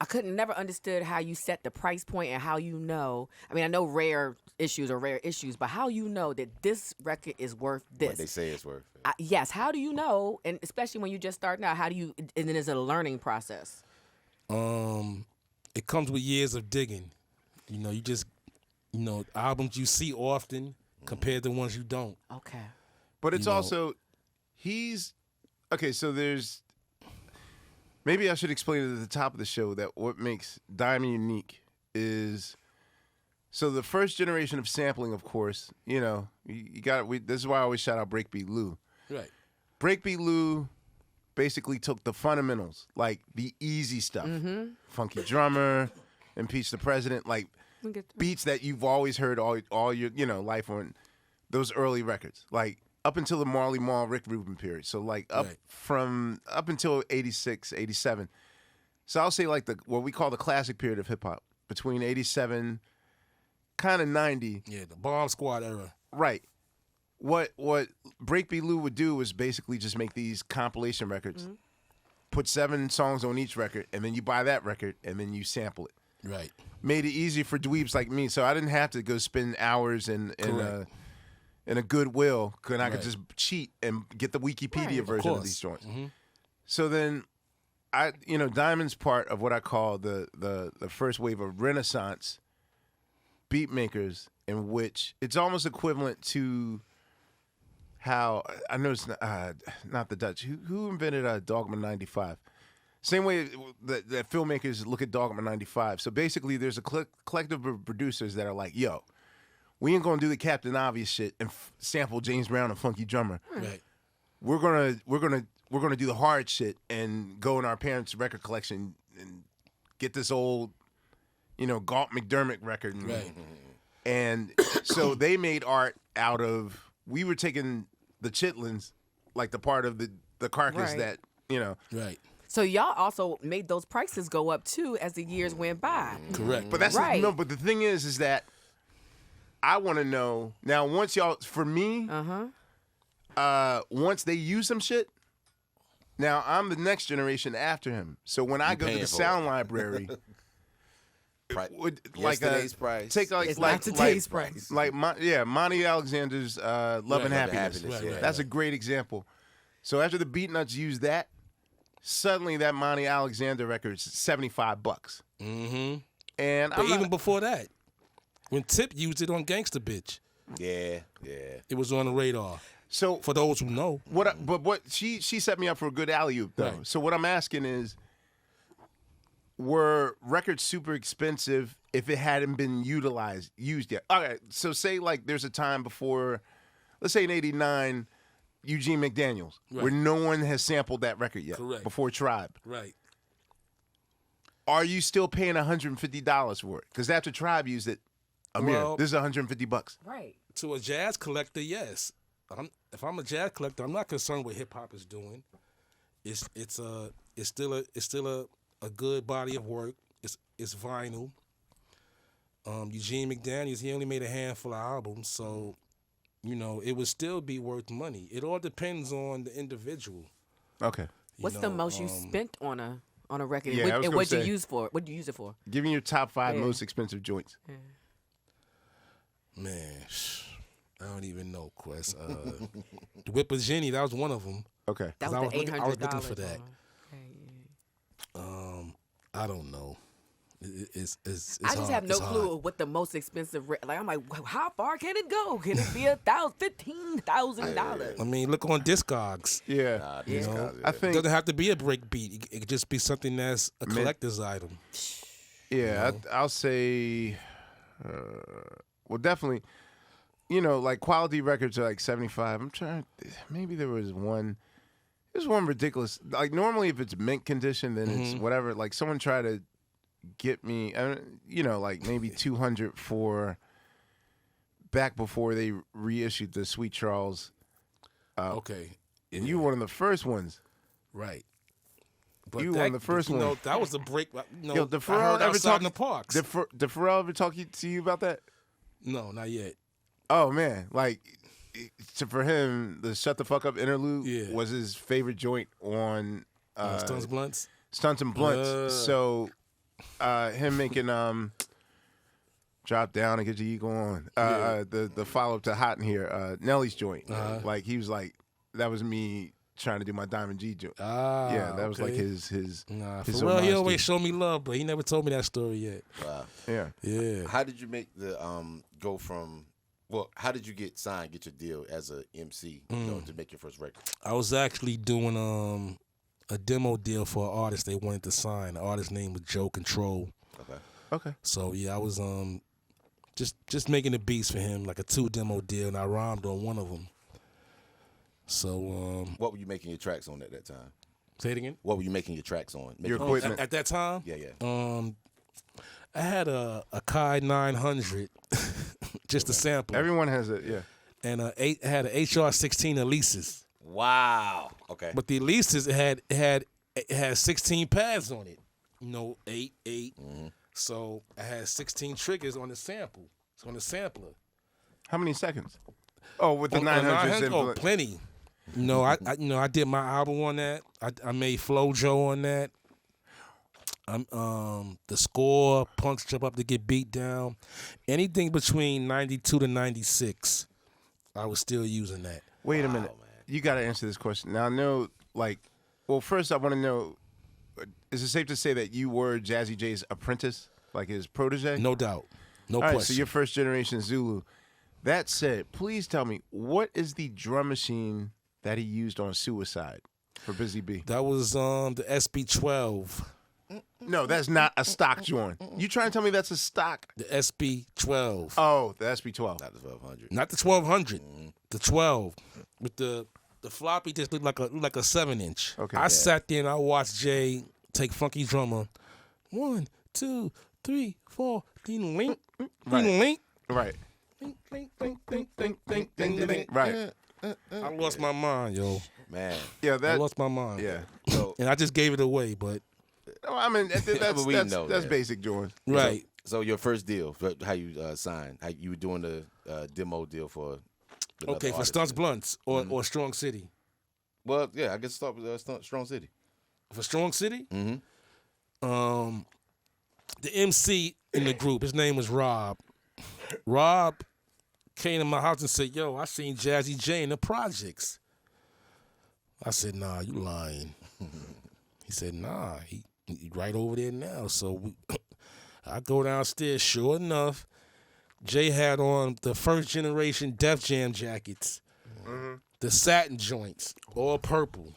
couldn't never understood how you set the price point and how you know. I mean, I know rare issues are rare issues, but how you know that this record is worth this? What they say it's worth. Yes. How do you know? And especially when you just starting out, how do you? And then is it a learning process? It comes with years of digging. You just, albums you see often compared to ones you don't. Okay. But it's also, okay, so there's, maybe I should explain it at the top of the show that what makes Diamond unique is, so the first generation of sampling, of course, you got, this is why I always shout out Breakbeat Lou. Right. Breakbeat Lou basically took the fundamentals, like the easy stuff, Funky Drummer, Impeach the President, like beats that you've always heard all your life on those early records, like up until the Marley Marl, Rick Rubin period. So like up until 86, 87. So I'll say like what we call the classic period of hip hop between 87, kind of 90. Yeah, the Bomb Squad era. Right. What Breakbeat Lou would do was basically just make these compilation records, put 7 songs on each record, and then you buy that record, and then you sample it. Right. Made it easy for dweebs like me, so I didn't have to go spend hours in a Goodwill, because I could just cheat and get the Wikipedia version of these joints. Mm-hmm. So then, Diamond's part of what I call the first wave of Renaissance beat makers, in which it's almost equivalent to how I know it's not the Dutch who invented Dogma 95. Same way that filmmakers look at Dogma 95. So basically, there's a collective of producers that are like, "Yo, we ain't gonna do the Captain Obvious shit and sample James Brown and Funky Drummer. Right. We're gonna do the hard shit and go in our parents' record collection and get this old, Galt McDermott record." And so they made art out of. We were taking the chitlins, like the part of the carcass that Right. So y'all also made those prices go up too as the years went by. Correct. But that's Right. no. But the thing is that I want to know now. Once y'all, for me, once they use some shit, now I'm the next generation after him. So when I go to paying the for sound library, Yesterday's price. take It's not today's price. like Monty Alexander's Love and Love and Happiness. Happiness, That's a great example. So after the Beatnuts used that, suddenly that Monty Alexander record is $75. Mm-hmm. And But even before that, when Tip used it on Gangsta Bitch, Yeah. it was on the radar. so For those who know. what she set me up for a good alley oop though. Right. So what I'm asking is, were records super expensive if it hadn't been used yet? All right, so say like there's a time before, let's say in '89, Eugene McDaniels, where no one has sampled that record yet. Correct. Before Tribe. Right. Are you still paying $150 for it? Because after Tribe used it, Amir, Well- this is $150. Right. To a jazz collector, yes. If I'm a jazz collector, I'm not concerned what hip hop is doing. It's still a good body of work. It's vinyl. Eugene McDaniels, he only made a handful of albums, so it would still be worth money. It all depends on the individual. Okay. What's the most you spent on a record? Yeah, I was and gonna what'd you say- use for it? What'd you use it for? Give me your top 5 most expensive joints. Man, I don't even know, Quest. The Whip of Jenny, that was one of them. Okay. That 'Cause was the $800. I was looking for that. Okay. I don't know. It's I just hard. have no It's clue hard. of what the most expensive. I'm like, how far can it go? Can it be $15,000? I mean, look on Discogs. Yeah. I It think doesn't have to be a breakbeat. It could just be something that's a collector's item. Yeah, I'll say, well, definitely, like quality records are like 75. I'm trying. Maybe there was one. There's one ridiculous. Like normally, if it's mint condition, then it's whatever. Like someone tried to get me, like maybe 200 for back before they reissued the Sweet Charles. Okay, And you were one of the first ones. right. But You won the first one. That was a break. Yo, did I Pharrell heard ever outside talk in the parks. Did Pharrell ever talk to you about that? No, not yet. Oh man, like for him, the "Shut the Fuck Up" interlude was his favorite joint on Stunts Blunts. Stunts and Blunts. So him making "Drop Down and Get Your Ego On," the follow up to "Hot in Here," Nelly's joint. Like he was like, that was me trying to do my Diamond G joint. Ah, That was like his. Nah, his Pharrell, he homage always to- showed me love, but he never told me that story yet. Wow. Yeah. Yeah. How did you make the go from? Well, how did you get your deal as a MC? To make your first record. I was actually doing a demo deal for an artist they wanted to sign. The artist's name was Joe Control. Okay. So yeah, I was just making the beats for him, like a 2 demo deal, and I rhymed on one of them. So What were you making your tracks on at that time? say it again. What were you making your tracks on? Your Making- equipment. At that time, Yeah. I had a Kai 900, just a sample, Everyone has it. Yeah. and I had an HR 16 Elises. Wow. Okay. But the Elises it had 16 pads on it. 8. So I had 16 triggers on the sample. It's on the sampler. How many seconds? Oh, with the On 900s. oh, plenty. I did my album on that. I made Flojo on that. The Score, Punks Jump Up to Get Beat Down. Anything between 92 to 96, I was still using that. Wait a minute. You got to answer this question. Now, I know, first I want to know, is it safe to say that you were Jazzy Jay's apprentice, like his protege? No doubt. No All question. right, so you're first generation Zulu. That said, please tell me, what is the drum machine that he used on Suicide for Busy Bee? That was the SB12. No, that's not a stock joint. You trying to tell me that's a stock? The SB12. Oh, the SB12. Not the 1200. Not the 1200. The 12. With the floppy just looked like a 7-inch. Okay. I sat there and I watched Jay take Funky Drummer. 1, 2, 3, 4. Ding link. Ding link. Right. Ding, ding, ding, ding, ding, ding, ding, ding. Right. I lost my mind, yo. Man. Yeah, I that. lost my mind. Yeah. So, And I just gave it away, but I mean, that's we know that's that. basic, Jordan. right. so your first deal, how you signed, how you were doing the demo deal for another Okay, for artist. Stunts Blunts or Strong City. Well, yeah, I guess start with Strong City. For Strong City? Mm-hmm. The MC in the group, his name was Rob. Rob came to my house and said, yo, I seen Jazzy Jay in the projects. I said, nah, you lying. He said, nah, he right over there now. So I go downstairs, sure enough, Jay had on the first generation Def Jam jackets, the satin joints, all purple.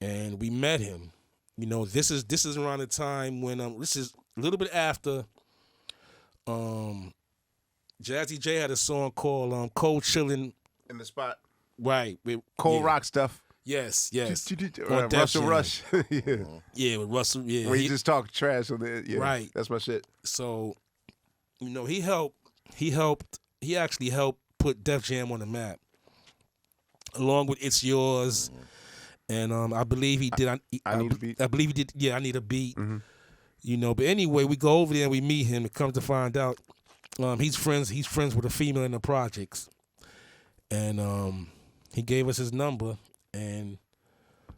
And we met him. You know, this is around the time when this is a little bit after Jazzy Jay had a song called Cold Chillin'. In the spot. Right. Cold rock stuff. Yes. Russell Def Jam. Rush. Yeah. Yeah, with Russell. Yeah. Where he just talk trash on the Right. That's my shit. So, you know, he actually helped put Def Jam on the map. Along with It's Yours. And I believe he did. I Need a Beat. I believe he did. Yeah, I Need a Beat. You know, but anyway, we go over there and we meet him. And come to find out, he's friends with a female in the projects, and he gave us his number, and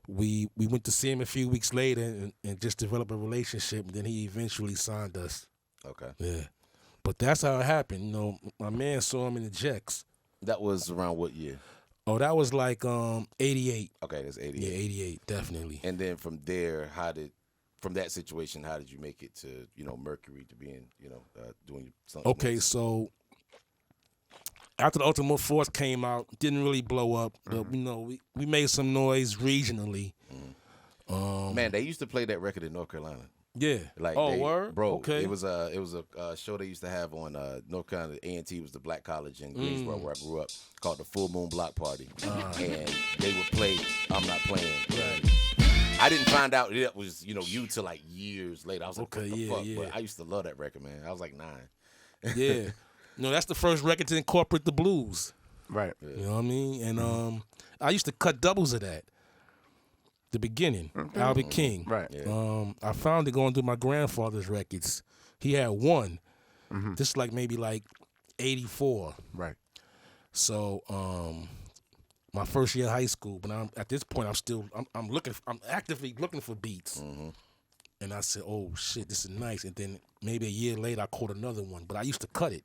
we went to see him a few weeks later and just developed a relationship. And then he eventually signed us. Okay. Yeah, but that's how it happened. You know, my man saw him in the Jacks. That was around what year? Oh, that was like 88. Okay, that's 88. Yeah, 88, definitely. And then from there, from that situation, how did you make it to, Mercury, to being, doing something? Okay, so after the Ultimate Force came out, didn't really blow up, but we made some noise regionally. Man, they used to play that record in North Carolina. Yeah. Word? Bro, Okay. it was a show they used to have on North Carolina. A&T was the black college in Greensboro where I grew up, called the Full Moon Block Party, and they would play I'm Not Playing. Right. I didn't find out it was you till like years later. I was like, Okay, what the yeah, fuck? yeah. But I used to love that record, man. I was like 9. Yeah. No, that's the first record to incorporate the blues. Right. You know what I mean? And I used to cut doubles of that. The beginning, Albert King. Right. Yeah. I found it going through my grandfather's records. He had one. This like maybe like 84. Right. So my first year of high school, but at this point I'm actively looking for beats. And I said, oh shit, this is nice. And then maybe a year later I caught another one, but I used to cut it.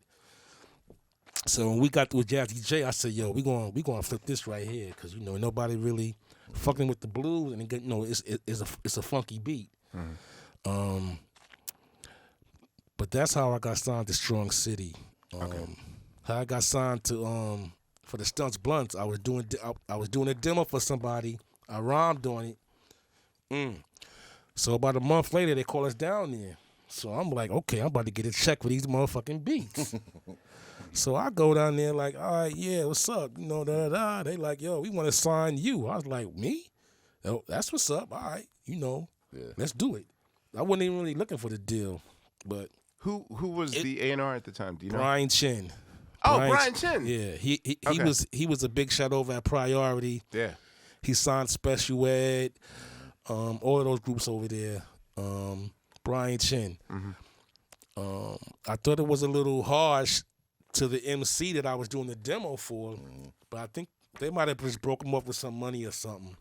So when we got through Jazzy Jay, I said, yo, we gonna flip this right here, because nobody really fucking with the blues, and it's a funky beat. But that's how I got signed to Strong City. How I got signed to for the Stunts Blunts, I was doing a demo for somebody. I rhymed on it. So about a month later, they call us down there. So I'm like, okay, I'm about to get a check for these motherfucking beats. So I go down there like, all right, yeah, what's up? They like, yo, we want to sign you. I was like, me? Oh, that's what's up. All right, let's do it. I wasn't even really looking for the deal, but Who was the A&R at the time? Do you know? Brian Chin. Brian Chin. Yeah, he Okay. he was a big shot over at Priority. Yeah. He signed Special Ed, all of those groups over there. Brian Chin. I thought it was a little harsh to the MC that I was doing the demo for, but I think They might have just broke him off with some money or something.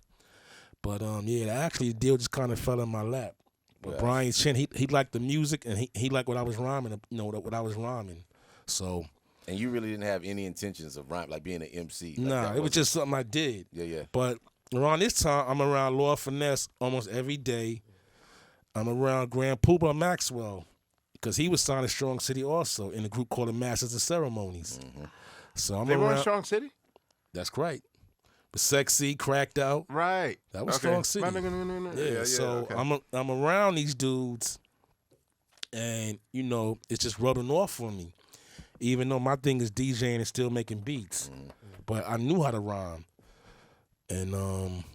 But yeah, actually, the deal just kind of fell in my lap. But Brian Chin, he liked the music and he liked what I was rhyming. You know, what I was rhyming. So. And you really didn't have any intentions of rhyme, like being an MC. Like Nah, it was just something I did. Yeah. But around this time, I'm around Lord Finesse almost every day. I'm around Grand Puba Maxwell because he was signed to Strong City also in a group called the Masters of Ceremonies. Mm-hmm. So I'm They were around. in Strong City? That's right. But Sexy, Cracked Out. Right. That was Strong City. Yeah, so okay. I'm around these dudes, and you know it's just rubbing off on me. Even though my thing is DJing and still making beats, but I knew how to rhyme. And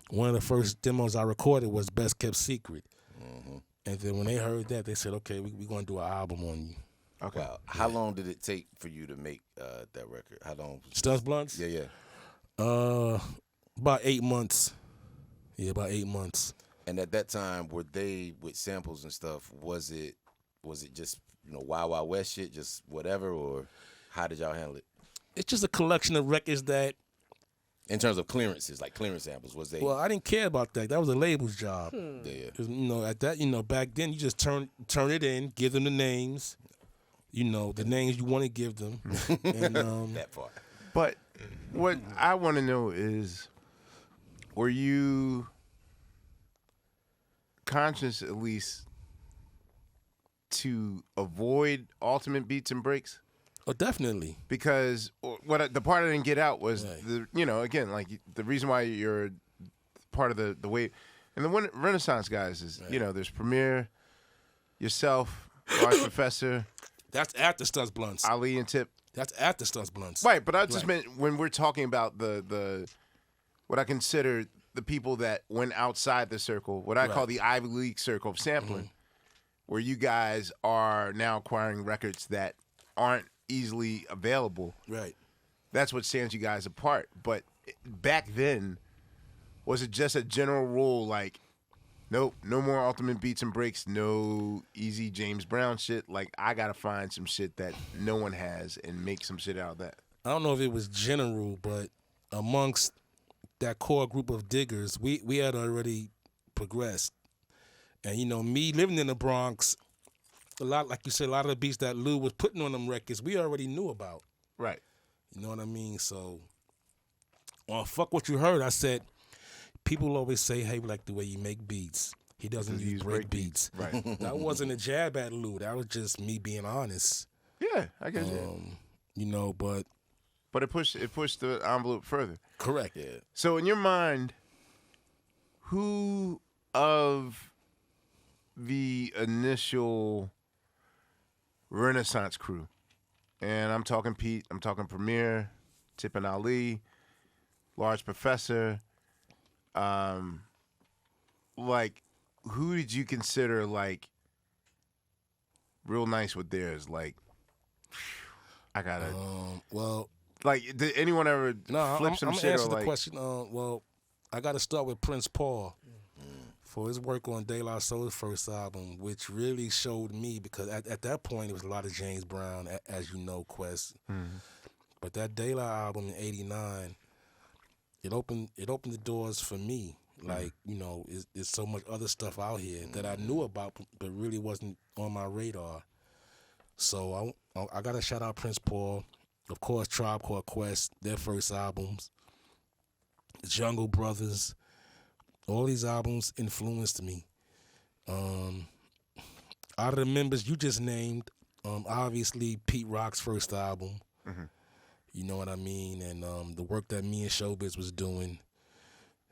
one of the first demos I recorded was Best Kept Secret. And then when they heard that, they said, "Okay, we're gonna do an album on you." Okay. Wow. How long did it take for you to make that record? How long? Stunts Blunts? Yeah. About 8 months. Yeah, about 8 months. And at that time, were they with samples and stuff? Was it just Wild Wild West shit, just whatever, or how did y'all handle it? It's just a collection of records that. In terms of clearances, like clearance samples, was they? Well, I didn't care about that. That was a label's job. Yeah. 'Cause, at that, back then you just turn it in, give them the names, the names you want to give them, and That part. But what I want to know is, were you conscious at least to avoid ultimate beats and breaks? oh, definitely. Because the part I didn't get out was Right. again, like the reason why you're part of the way, and the Renaissance guys is there's Premier, yourself, Large Professor, That's after Stunts Blunts. Ali and Tip. That's after Stunts Blunts. Right, but I just Right. meant when we're talking about the what I consider the people that went outside the circle, what I call the Ivy League circle of sampling, where you guys are now acquiring records that aren't easily available. Right. That's what stands you guys apart. But back then, was it just a general rule like, nope, no more ultimate beats and breaks, no easy James Brown shit? Like, I gotta find some shit that no one has and make some shit out of that. I don't know if it was general, but amongst that core group of diggers, we had already progressed. And me living in the Bronx, a lot, like you said, a lot of the beats that Lou was putting on them records, we already knew about. Right. You know what I mean? So, fuck what you heard. I said, people always say, hey, we like the way you make beats. He doesn't use break beats. Right. That wasn't a jab at Lou. That was just me being honest. Yeah, I guess. But But it pushed the envelope further. correct. Yeah. So in your mind, who of the initial Renaissance crew, and I'm talking Pete, I'm talking Premier, Tip and Ali, Large Professor, like, who did you consider like real nice with theirs? Like, I gotta. Well, Like, did anyone ever no, flip I'm some gonna shit answer or the like? question. Well, I got to start with Prince Paul for his work on De La Soul's first album, which really showed me because at that point it was a lot of James Brown, as you know, Quest. But that De La album in '89, it opened the doors for me. Like, there's so much other stuff out here that I knew about, but really wasn't on my radar. So I got to shout out Prince Paul. Of course, Tribe Called Quest, their first albums. Jungle Brothers. All these albums influenced me. Out of the members you just named, obviously Pete Rock's first album. You know what I mean? And the work that me and Showbiz was doing.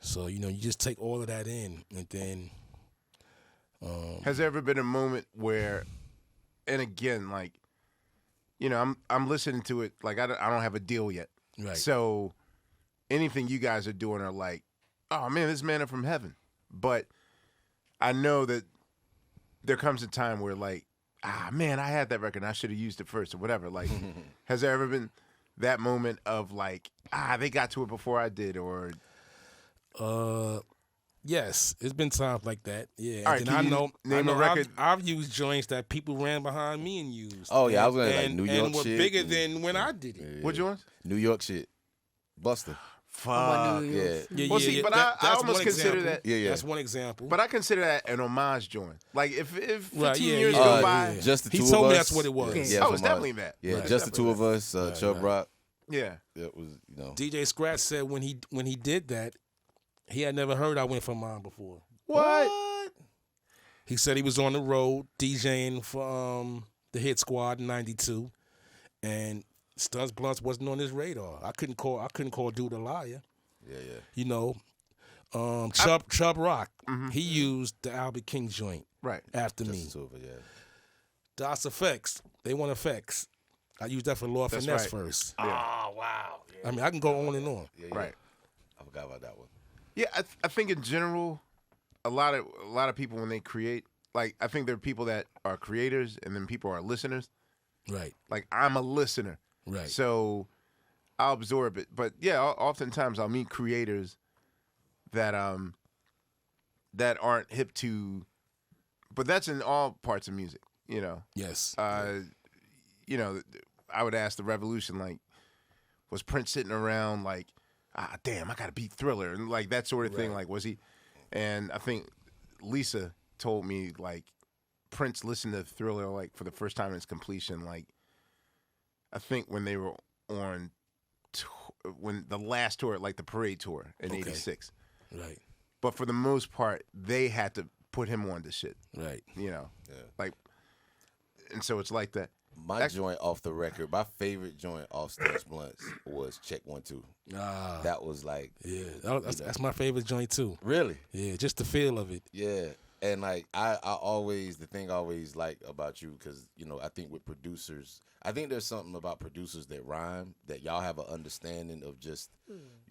So, you just take all of that in. And then... Has there ever been a moment where, and again, like, I'm listening to it, like, I don't have a deal yet. Right. So anything you guys are doing are like, oh, man, this man is from heaven. But I know that there comes a time where, like, man, I had that record and I should have used it first or whatever. Like, has there ever been that moment of, like, they got to it before I did, or... Yes, it's been times like that. Yeah, All right, and can you name a record? I've used joints that people ran behind me and used. Oh, yeah, I was gonna and, like New York and were shit. bigger than when I did it. What you want? New York shit. Buster. Fuck. Yeah. Well, see, but I that's almost one consider example. that. Yeah. That's one example. But I consider that an homage joint. Like if 15 Right, yeah, years yeah. go by, Just the He two told of me us. that's what it was. Yeah, oh, it's from, definitely that. Yeah, Right. just the two of us. Chubb Rock. Yeah. It was, you know. DJ Scratch said when he did that, he had never heard I Went for Mine before. What? He said he was on the road DJing for the Hit Squad in '92, and Stunts Blunts wasn't on his radar. I couldn't call dude a liar. Yeah. You know, Chubb Rock. He used the Albert King joint Right. after Just me. the two of us, yeah. Das Effects. They want effects. I used that for Lord That's Finesse right. first. Oh, wow. Yeah. I mean, I can go on and on. Yeah. Right. I forgot about that one. Yeah, I think in general, a lot of people when they create, like I think there are people that are creators and then people are listeners. Right. Like I'm a listener, Right. so I'll absorb it. But yeah, oftentimes I'll meet creators that aren't hip to, but that's in all parts of music, you know. Yes. You know, I would ask the Revolution, like, was Prince sitting around like, damn, I got to beat Thriller and like that sort of thing. Like, was he? And I think Lisa told me like Prince listened to Thriller like for the first time in its completion. Like, I think when they were on, when the last tour, like the Parade tour in '86. Right. But for the most part, they had to put him on the shit. Right. You know, like, and so it's like that. My joint off the record, my favorite joint off Stunts Blunts was Check 1 2. That was like, Yeah, that's my favorite joint too. really? Yeah, just the feel of it. Yeah. And like I always, the thing I always like about you, because you know I think with producers, I think there's something about producers that rhyme that y'all have an understanding of just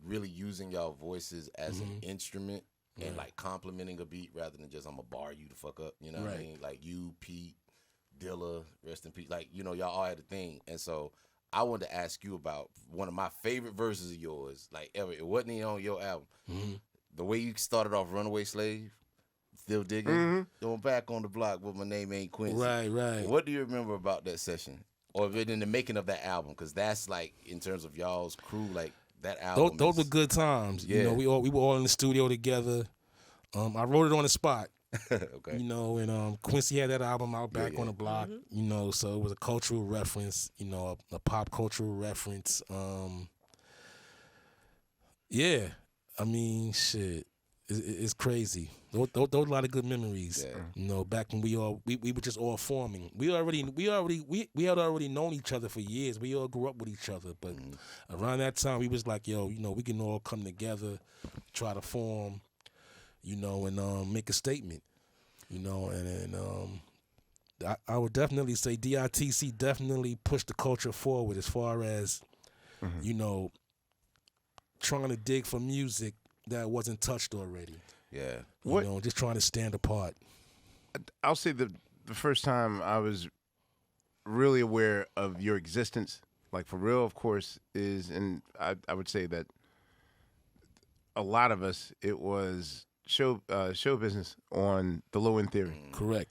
really using y'all voices as an instrument and like complimenting a beat rather than just I'm gonna bar you the fuck up. You know what I mean? Like you, Pete, Dilla, rest in peace. Like you know y'all all had a thing, and so I wanted to ask you about one of my favorite verses of yours, like ever. It wasn't even on your album. The way you started off "Runaway Slave." Still digging. Going back on the block, but my name ain't Quincy. Right. What do you remember about that session, or in the making of that album? Because that's like in terms of y'all's crew, like that album. Those were good times. Yeah. You know, we were all in the studio together. I wrote it on the spot. Okay. You know, and Quincy had that album out back on the block. You know, so it was a cultural reference. You know, a pop cultural reference. Yeah, I mean, shit. It's crazy. Those a lot of good memories. Yeah. You know, back when we were just all forming. We had already known each other for years. We all grew up with each other. But around that time, we was like, yo, you know, we can all come together, try to form, you know, and make a statement. You know, and I would definitely say DITC definitely pushed the culture forward as far as, you know, trying to dig for music that wasn't touched already. Yeah. You know, just trying to stand apart. I'll say the first time I was really aware of your existence, like for real, of course, is, and I would say that a lot of us, it was show business on the Low End Theory. Correct.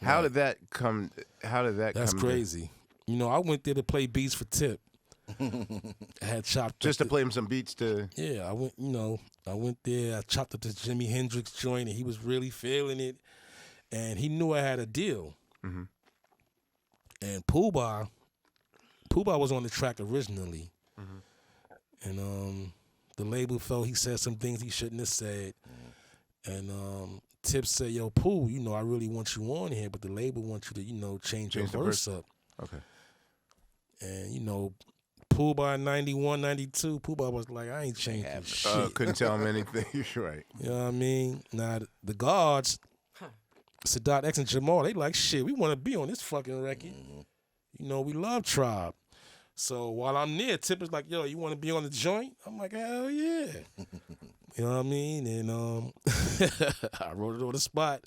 How did that come? That's come crazy. You know, I went there to play beats for Tip. I had chopped just up to play him some beats to. Yeah, I went there. I chopped up the Jimi Hendrix joint, and he was really feeling it, and he knew I had a deal. And Puba was on the track originally, and the label felt he said some things he shouldn't have said, and Tip said, "Yo, Pooh, you know I really want you on here, but the label wants you to, you know, change your verse up." Okay. And you know, Puba in 91, 92, Puba was like, I ain't changing shit. Couldn't tell him anything. You're right. You know what I mean? Now, the guards, Sadat X and Jamal, they like, shit, we want to be on this fucking record. You know, we love Tribe. So while I'm there, Tip is like, yo, you want to be on the joint? I'm like, hell yeah. You know what I mean? And I wrote it on the spot.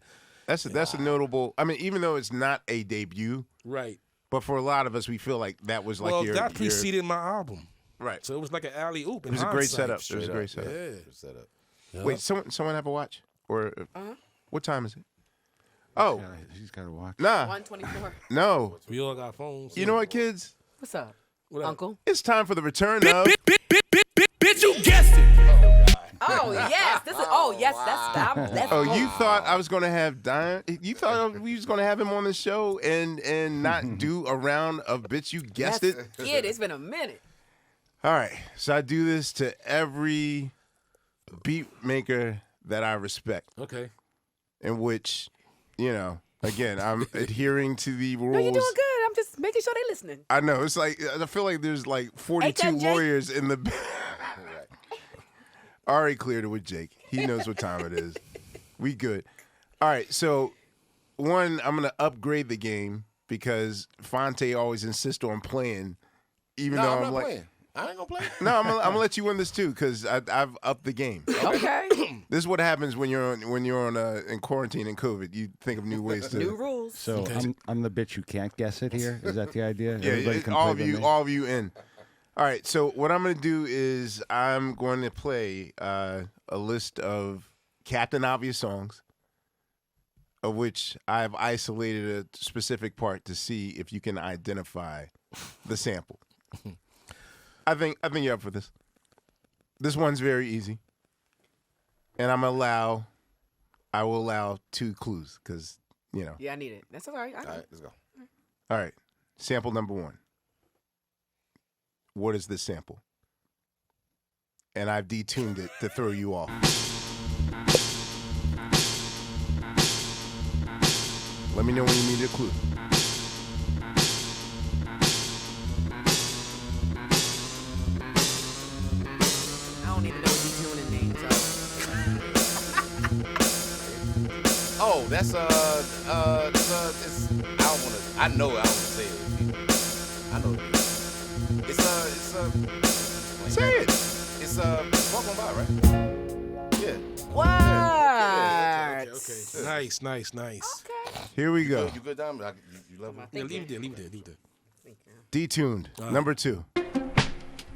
That's a notable. I mean, even though it's not a debut, Right. but for a lot of us, we feel like that was like Well, your. that preceded my album. Right. So it was like an alley-oop. It was a great setup. It was a great setup. Yeah. Setup. Yep. Wait, someone have a watch? Or what time is it? Oh, She's got to watch. nah, 124. no. We all got phones. You know what, kids? What's up, What up? Uncle? It's time for the return of. Bitch you guessed it. Oh yes, this is. Oh yes, that's. Oh, you thought I was gonna have Diamond? You thought we was gonna have him on the show and not do a round of bitch? You guessed it. Kid, it's been a minute. All right, so I do this to every beat maker that I respect. Okay. In which, again, I'm adhering to the rules. No, you're doing good. I'm just making sure they're listening. I know. It's like I feel like there's like 42 Ain't that lawyers in the. Already cleared it with Jake. He knows what time it is. We good. All right. So, one, I'm gonna upgrade the game because Phonte always insists on playing, even though I'm I'm not like, playing. I ain't gonna play. no, I'm gonna let you win this too because I've upped the game. Okay. This is what happens when you're in quarantine and COVID. You think of new ways to. New rules. So I'm the bitch who can't guess it here. Is that the idea? Yeah, Everybody can all play of you, with me? all of you in. All right, so what I'm going to do is I'm going to play a list of Captain Obvious songs, of which I've isolated a specific part to see if you can identify the sample. I think you're up for this. This one's very easy, and I will allow 2 clues because Yeah, I need it. That's all right. All right, let's go. All right, sample number 1. What is this sample? And I've detuned it to throw you off. Let me know when you need a clue. I don't even know what he's doing in names. Oh, that's it's I don't wanna say it. I know it. Say it. It's Walk On By, right? Yeah. What? Okay. Nice. Okay. Here we go. You good, Diamond? You love me? Yeah, leave it there. Detuned. Number 2. Oh,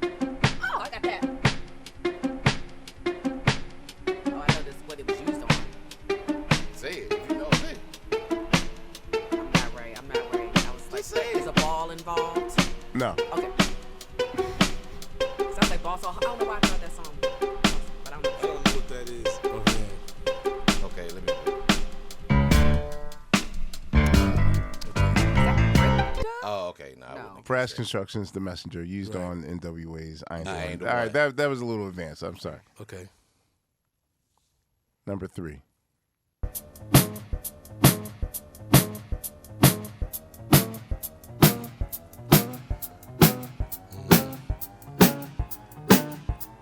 I got that. Oh, I know this is what it was used on. Say it. If you know, say it. I'm not right. I was like, say is a ball involved? No. Okay. Sounds like ball. So I don't know why I thought that song. But I'm I don't know what that is. Okay. Okay, let me. Oh, okay. No. No. Brass Construction's The Messenger, used Right. on NWA's I Ain't I Doing Ain't It. Doing All right, That. that was a little advanced. I'm sorry. Okay. Number 3.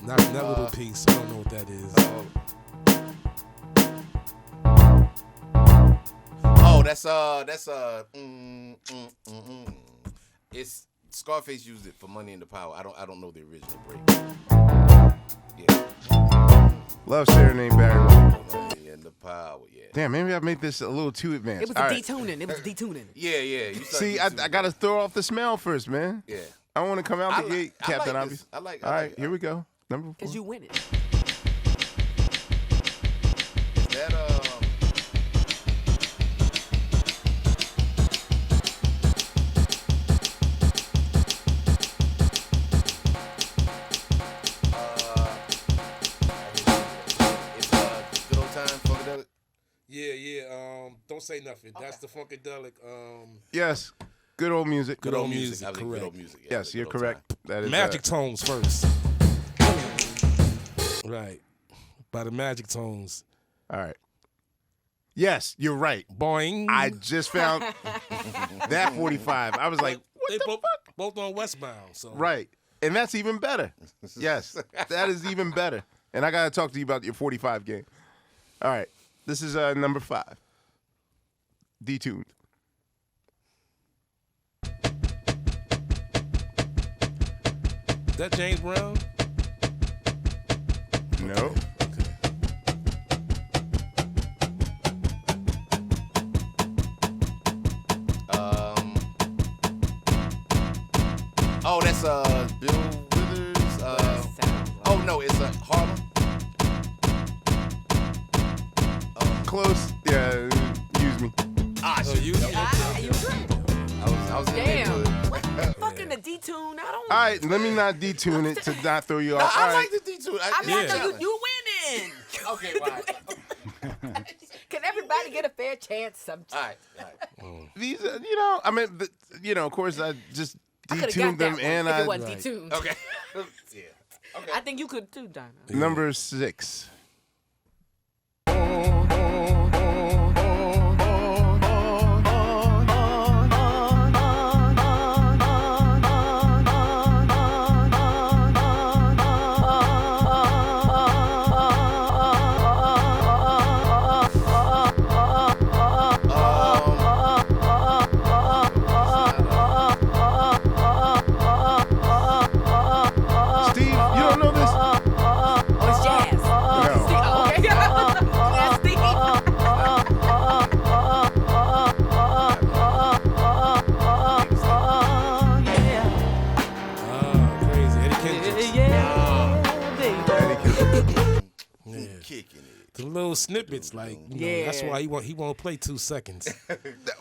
Not that little piece. I don't know what that is. Oh, it's Scarface used it for Money in the Power. I don't know the original break. Yeah. Love Serenade Barry White. Money in the Power, yeah. Damn, maybe I made this a little too advanced. It was All a right. detuning. It was a detuning. Yeah. You See, I got to throw off the smell first, man. Yeah. I want to come out the gate, I Captain like Obvious. this. I like All right, it. here we go. Number 4. Because you win it. Is that it's Good Old Time, Funkadelic? Yeah. Don't say nothing. That's the Funkadelic. Yes, good old music. Good old music. I think Correct. Good Old Music. Yeah, Yes, Good you're Old correct. Time. That is Magic Tones first. Right. By the Magic Tones. All right. Yes, you're right. Boing. I just found that 45. I was like, they both on Westbound. So right. And that's even better. Yes, that is even better. And I got to talk to you about your 45 game. All right. This is number 5. Detuned. That James Brown? No. Oh, that's Bill Withers. Oh no, it's Harlem. Close. Yeah, use me. Ah, Oh, shit. you? I I was Damn. Fucking the D-tune. I don't. All right, let me not detune it to not throw you off. I All right. like the D2. I'm Yeah. not gonna, you winning. Okay, fine. Can everybody get a fair chance sometime? All right. These, you know, I mean, of course, I just I could have detuned got them that and one if I it wasn't detuned. Okay. Yeah. Okay. I think you could too, Dinah. number 6. Steve, you don't know this? Oh, it's jazz. No. See, oh, okay. That's Steve. Crazy. Eddie Kendricks. Eddie Kendricks. Yeah. Kicking it. The little snippets, like, you know, that's Yeah. why he won't play 2 seconds.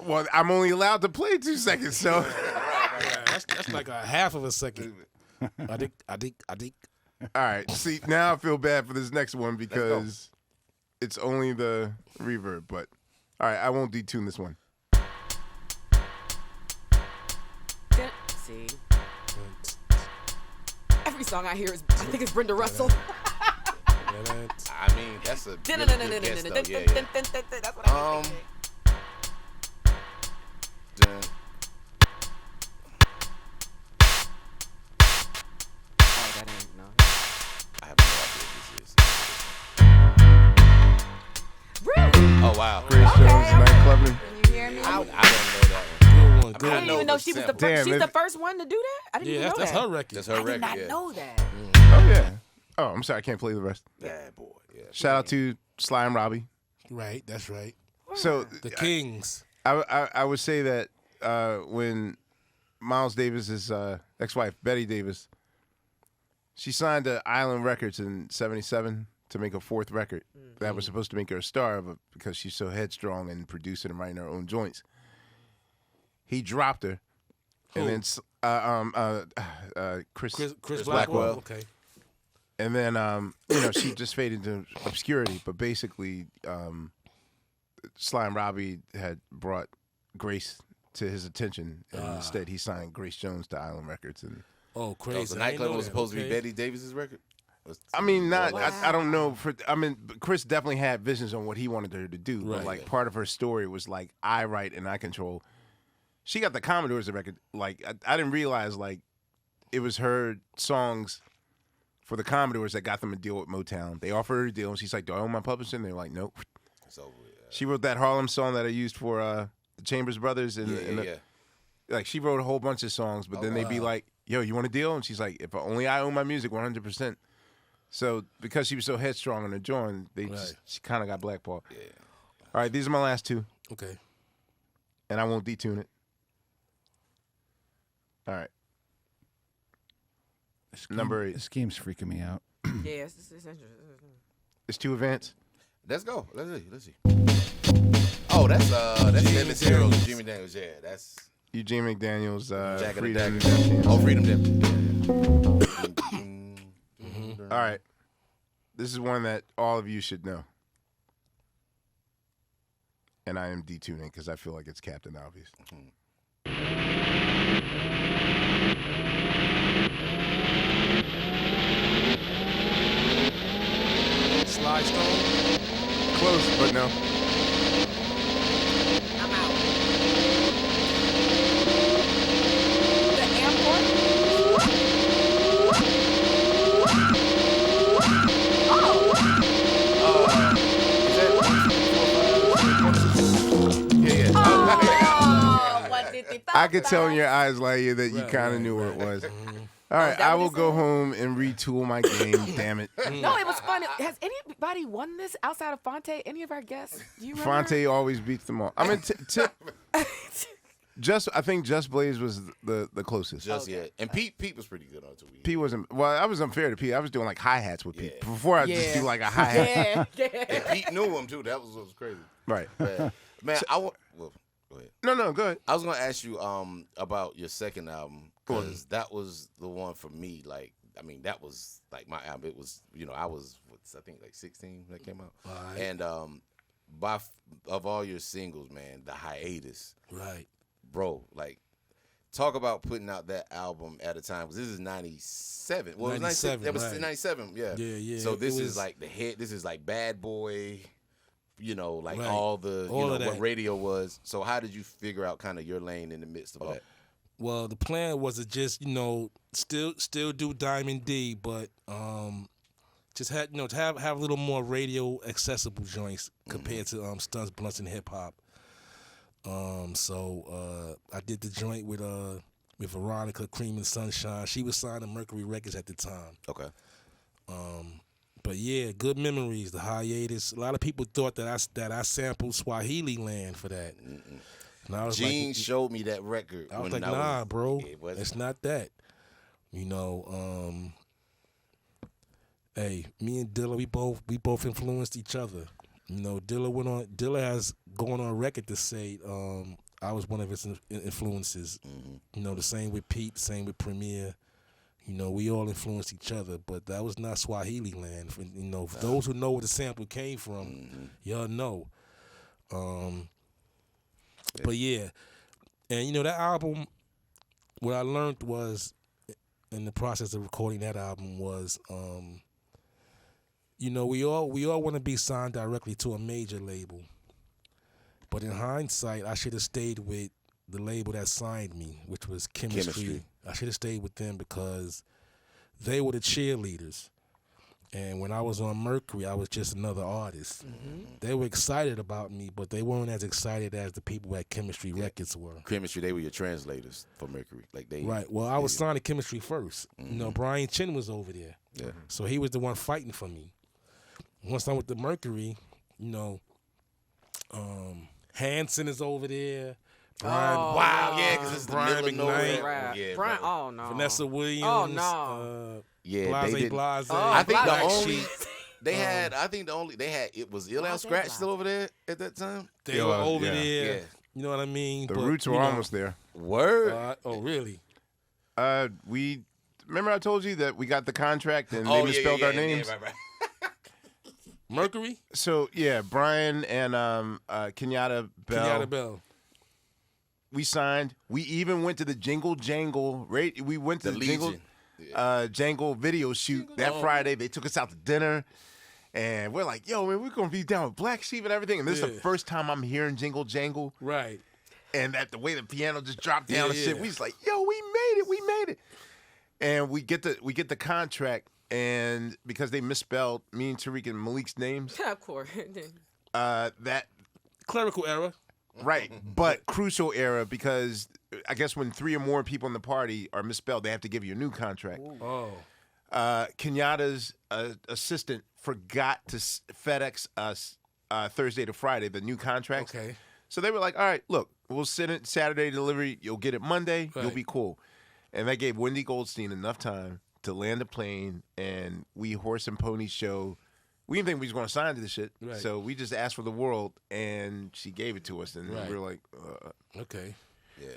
Well, I'm only allowed to play 2 seconds, so. Yeah, that's like a half of a second. I think. All right. See, now I feel bad for this next one because it's only the reverb. But all right, I won't detune this one. See, every song I hear is, I think it's Brenda Russell. I mean, that's a really good guess, though. Yeah, yeah. That's what I'm thinking. Dun. Oh, that ain't no. I have no idea what this is. Really? Oh wow. Grace Jones, Nightclubbing. Can you hear me? I don't know that one. Good one. I Good didn't one. even know she was the Damn, first. She's if- the first one to do that. I didn't Yeah, even know that's that. her record. That's her I did record. not Yeah. know that. Oh yeah. Oh, I'm sorry, I can't play the rest. Bad boy. Yeah. Shout out to Sly and Robbie. Right, that's right. So The Kings. I would say that when Miles Davis's ex-wife Betty Davis, she signed to Island Records in '77 to make a 4th record that was supposed to make her a star, but because she's so headstrong and producing and writing her own joints, he dropped her, and then Chris Chris Blackwell. Blackwell. Okay. and then she just faded into obscurity. But basically, Sly and Robbie had brought Grace to his attention, and instead he signed Grace Jones to Island Records. And Oh, Oh, crazy. the I ain't nightclub know was that. supposed to be Okay. Betty Davis's record. I mean, not Wow. I don't know. Chris definitely had visions on what he wanted her to do, but Right. like part of her story was like I write and I control. She got the Commodores record. Like I didn't realize like it was her songs for the Commodores that got them a deal with Motown. They offered her a deal, and she's like, "Do I own my publishing?" They're like, "Nope." It's over with. She wrote that Harlem song that I used for the Chambers Brothers, and, Yeah. like she wrote a whole bunch of songs. But then they'd be like, "Yo, you want a deal?" And she's like, "If only I own my music 100%." So because she was so headstrong on the joint, she kind of got blackballed. Yeah. All right, these are my last 2, Okay. and I won't detune it. All right, number 8. This game's freaking me out. Yeah, it's interesting. It's too advanced. Let's go. Let's see. Oh, that's Memphis Heroes, Jimmy Daniels. Yeah, that's Eugene McDaniel's Jack of the Freedom. Dagger. Oh, Freedom Dip. All right, this is one that all of you should know, and I am detuning because I feel like it's Captain Obvious. Sly Stone. Close, but no. I'm out. The airport. Yeah. Oh, 155. I could tell in your eyes, Laia, that you Right, kind of right, knew where right. it was. All right, that I what will he go said? home and retool my game. Damn it. No, it was fun. Has anybody won this outside of Phonte? Any of our guests? Do you remember? Phonte always beats them all. I mean, I think Just Blaze was the closest. Just yet. And Pete was pretty good on Twitter. P wasn't. Well, I was unfair to P. I was doing like hi hats with P. Yeah. Before I just Yeah. do like a hi hat. Yeah, yeah. And Pete knew him too. That was what was crazy. Right. Man, I want. Well, Go ahead. No, go ahead. I was gonna ask you about your second album because that was the one for me. Like, I mean, that was like my album. It was, I was I think like 16 when that came out. Right. And of all your singles, man, the Hiatus, Right. bro, like. Talk about putting out that album at a time, because this is 97. Well, 97, it was right. 97, yeah. Yeah. So this It is was- like the hit. This is like Bad Boy, like Right. all the, All of what that. radio was. So how did you figure out kind of your lane in the midst of that? Well, the plan was to just, still do Diamond D, but just had, to have a little more radio accessible joints compared to Stunts Blunts and Hip Hop. So I did the joint with Veronica, Cream and Sunshine. She was signed to Mercury Records at the time. Okay. But yeah, good memories. The Hiatus. A lot of people thought that I sampled Swahili Land for that. And I was Gene like, showed me that record. I was when like, nah, bro, it wasn't. it's not that. Hey, me and Dilla, we both influenced each other. Dilla has gone on record to say I was one of his influences. The same with Pete, same with Premier. We all influenced each other, but that was not Swahili Land. For those who know where the sample came from, y'all know. But yeah, and that album, what I learned was in the process of recording that album was, we all want to be signed directly to a major label. But in hindsight, I should have stayed with the label that signed me, which was Chemistry. I should have stayed with them because they were the cheerleaders. And when I was on Mercury, I was just another artist. They were excited about me, but they weren't as excited as the people at Chemistry Records were. Chemistry, they were your translators for Mercury. Right. Well, I was signed to Chemistry first. Brian Chin was over there. Yeah. So he was the one fighting for me. Once I'm with the Mercury, Hanson is over there. Brian, Wow, yeah, because it's the Brian middle of McKnight, nowhere. Right. Yeah, Brian, bro. oh no. Vanessa Williams. Oh, no. Yeah, Blase they didn't. Blase. I think the Black only Sheep. they had. I think the only they had. It was Ill Al Oh, Scratch they still over there at that time. They Yeah, were over yeah. there. Yeah. You know what I mean? The But, roots were almost there. Word. oh, really? We remember I told you that we got the contract and Oh, they misspelled our yeah, names. right. Mercury? So yeah, Brian and Kenyatta Bell. Kenyatta Bell. We signed. We even went to the Jingle Jangle. Right? We went to The the Jingle Legion. Jangle video shoot that Friday. They took us out to dinner, and we're like, "Yo, man, we're gonna be down with Black Sheep and everything." And this is the Yeah. first time I'm hearing Jingle Jangle, Right. and that the way the piano just dropped down and shit. Yeah. We was like, "Yo, we made it!" And we get the contract, and because they misspelled me and Tariq and Malik's names, Of course. that. Clerical error. Right, but crucial era because I guess when 3 or more people in the party are misspelled, they have to give you a new contract. Oh. Kenyatta's assistant forgot to FedEx us Thursday to Friday the new contracts. Okay. So they were like, "All right, look, we'll send it Saturday delivery. You'll get it Monday. You'll Right. be cool." And that gave Wendy Goldstein enough time to land a plane, and we horse and pony show. We didn't think we was going to sign to this shit, Right. so we just asked for the world, and she gave it to us, and Right. we were like, Okay.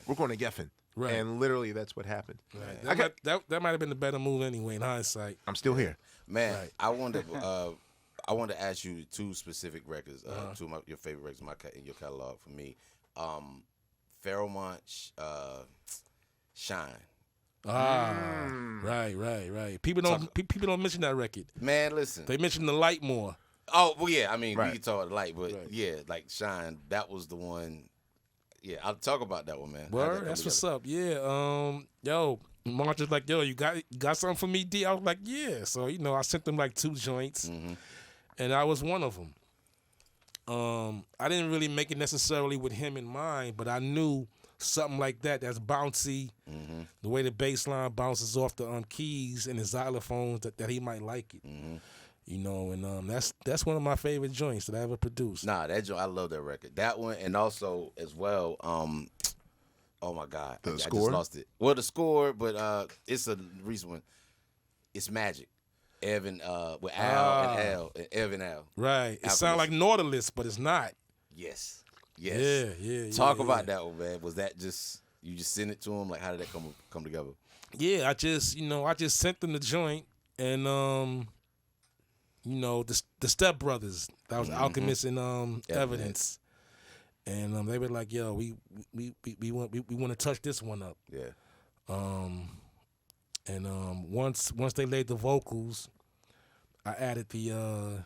we're going to Geffen. Right. And literally, that's what happened. Right. I got- That might have been the better move anyway in hindsight. I'm still here. Man, Right. I wanted to ask you 2 specific records, 2 of your favorite records in your catalog for me. Pharoahe Monch, Shine. Right. People don't mention that record. Man, listen. They mention the light more. Oh, well, yeah. I mean, Right. we can talk about light, but Right. yeah, like Shine. That was the one. Yeah, I'll talk about that one, man. How'd that Word, come that's what's together? up. Yeah. Yo, Monch was like, yo, you got something for me, D? I was like, yeah. So I sent them like 2 joints, and I was one of them. I didn't really make it necessarily with him in mind, but I knew something like that's bouncy, the way the bass line bounces off the keys and the xylophones, that he might like it. And that's one of my favorite joints that I ever produced. Nah, that joint, I love that record. That one, and also as well, oh my God, I Score? just lost it. Well, the score, but it's a recent one. It's Magic. Evan with Al and Ev and Al. Right. It Alchemist. sounds like Nautilus, but it's not. Yes. Yes. Yeah. Talk yeah. about that one, man. Was that just you just send it to him? Like, how did that come together? Yeah, I just sent them the joint, and the Stepbrothers, that was Alchemist and Evidence, and they were like, yo, we want to touch this one up. Yeah. Once they laid the vocals, I added the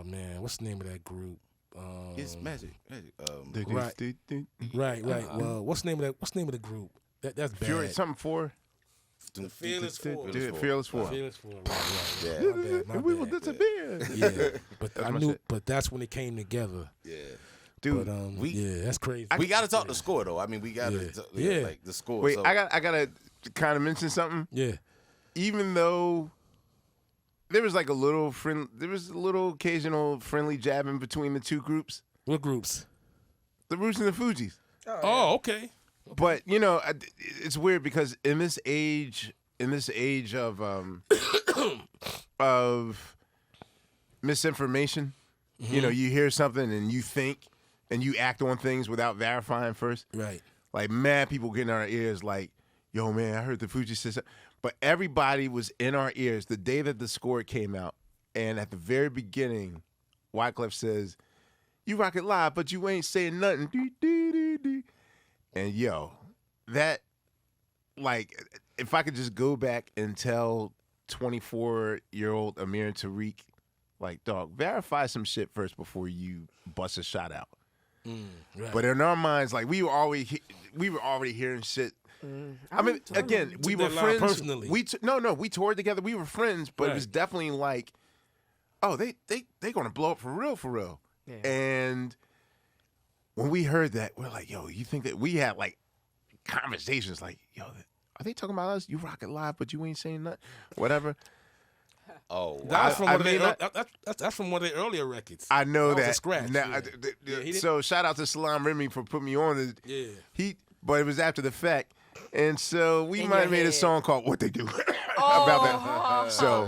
man, what's the name of that group? It's magic. Right. Well, what's the name of the group? That's bad. Fury, something for. The Fearless Four. Fearless Four. Fearless Four. Right. Yeah. My bad. We will disappear. Yeah, but That's I my knew. shit. But that's when it came together. Yeah. Dude, But that's crazy. We got to talk the score though. I mean, we got to Yeah. like the score. wait, so, I gotta kind of mention something. Yeah. Even though there was like a little occasional friendly jabbing between the two groups, What groups? the Roots and the Fugees. Oh, okay. But it's weird because in this age of of misinformation, you hear something and you think and you act on things without verifying first. Right. Like mad people getting in our ears like, yo man, I heard the Fugees said something. But everybody was in our ears the day that the score came out, and at the very beginning, Wyclef says, "You rock it live, but you ain't saying nothing." And yo, that, like, if I could just go back and tell 24-year-old Amir and Tariq, like, dog, verify some shit first before you bust a shot out. Right. But in our minds, like, we were already hearing shit. I mean, again, we were that line friends. personally. We we toured together. We were friends, but it was Right. definitely like, oh, they gonna blow up for real. Yeah. And when we heard that, we're like, yo, you think that we had like conversations like, yo, are they talking about us? You rock it live, but you ain't saying nothing, whatever. oh, wow. That's from I one of mean, their, that's from one of their earlier records. I know That was that. a scratch, Now, yeah. He didn't- so shout out to Salam Remy for putting me on. Yeah. But it was after the fact. And so we In might your have made a head. song called What They Do about Oh, that. So,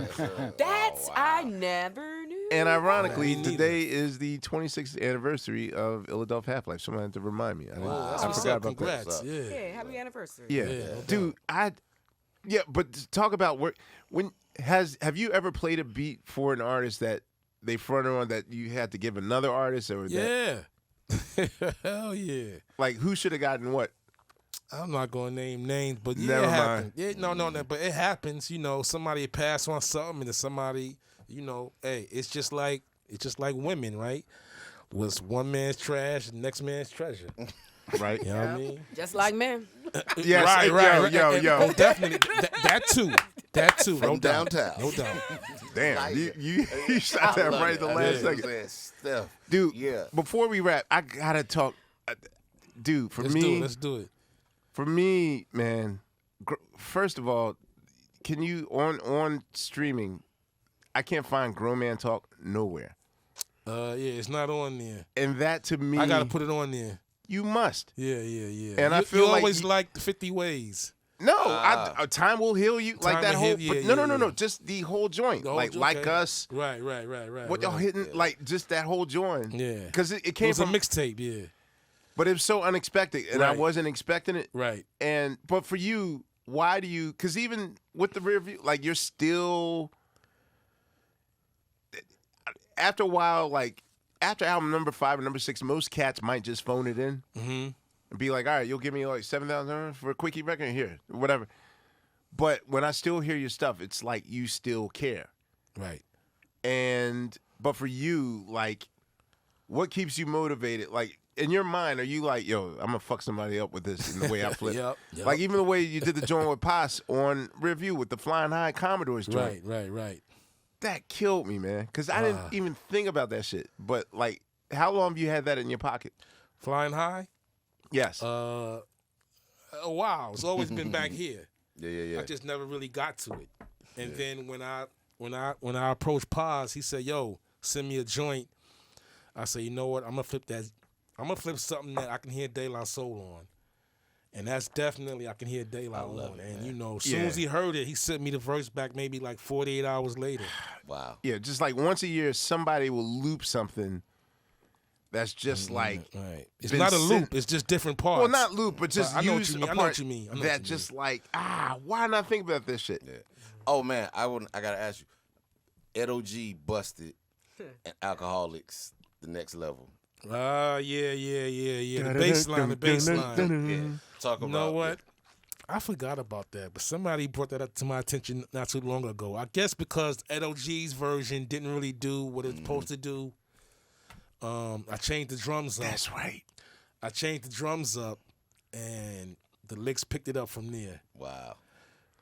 That's I never knew. and ironically, Me neither. today is the 26th anniversary of Ill Half-Life. Someone had to remind me. That's I what's forgot up. about that. Congrats. Yeah. Yeah, happy anniversary. Yeah, Yeah, no dude, but talk about have you ever played a beat for an artist that they fronted on that you had to give another artist or that, Yeah. Hell yeah. like who should have gotten what? I'm not gonna name names, but yeah, Never it mind. happens. Yeah, no, but it happens. Somebody pass on something, and then somebody, hey, it's just like women, right? Was one man's trash, the next man's treasure. Right? You know what I mean? Just like men. Yes, Right. yo. Oh, definitely. That too. From no doubt. downtown. No doubt. Damn, you shot that right at the last second. Steph. Dude, Yeah. before we wrap, I gotta talk. Dude, Let's do it. For me, man, first of all, can you, on streaming, I can't find Grown Man Talk nowhere. Yeah, it's not on there. And that to me, I gotta put it on there. you must. Yeah. And I feel you like always like the 50 ways. No, time will heal you. Like Time that will whole, heal- yeah, but no, yeah. just the whole joint. The whole Like okay. Us. Right. What y'all hitting, like just that whole joint. Yeah. Because it It came was a from, mixtape, yeah. but it was so unexpected, and I Right. wasn't expecting it. Right. But for you, why do you? Because even with the rear view, like you're still. After a while, like after album number 5 and number 6, most cats might just phone it in and be like, "All right, you'll give me like $7,000 for a quickie record here, whatever." But when I still hear your stuff, it's like you still care. Right. But for you, like, what keeps you motivated? Like in your mind, are you like, yo, I'm gonna fuck somebody up with this in the way I flip? Yep. Like even the way you did the joint with Paz on Review with the Flying High Commodores joint. Right. That killed me, man. Because I didn't even think about that shit. But like, how long have you had that in your pocket? Flying High? Yes. A while. It's always been back here. Yeah. I just never really got to it. And then when I approached Paz, he said, "Yo, send me a joint." I said, "You know what? I'm gonna flip that. I'm gonna flip something that I can hear De La Soul on." And that's definitely I can hear De La on. And as soon as he heard it, he sent me the verse back maybe like 48 hours later. Wow. Yeah, just like once a year, somebody will loop something that's just like Right. It's been not a loop. sent- It's just different parts. well, not loop, but just I know what use you a mean. I know part what you mean. I know what that you just mean. like why not think about this shit? Yeah. Oh man, I gotta ask you. Ed O.G. busted and Alcoholics the next level. Yeah. The baseline. Yeah. Talk about You know what? I forgot about that, but somebody brought that up to my attention not too long ago. I guess because Ed O.G.'s version didn't really do what it's supposed to do. I changed the drums up. That's right. I changed the drums up, and the licks picked it up from there. Wow.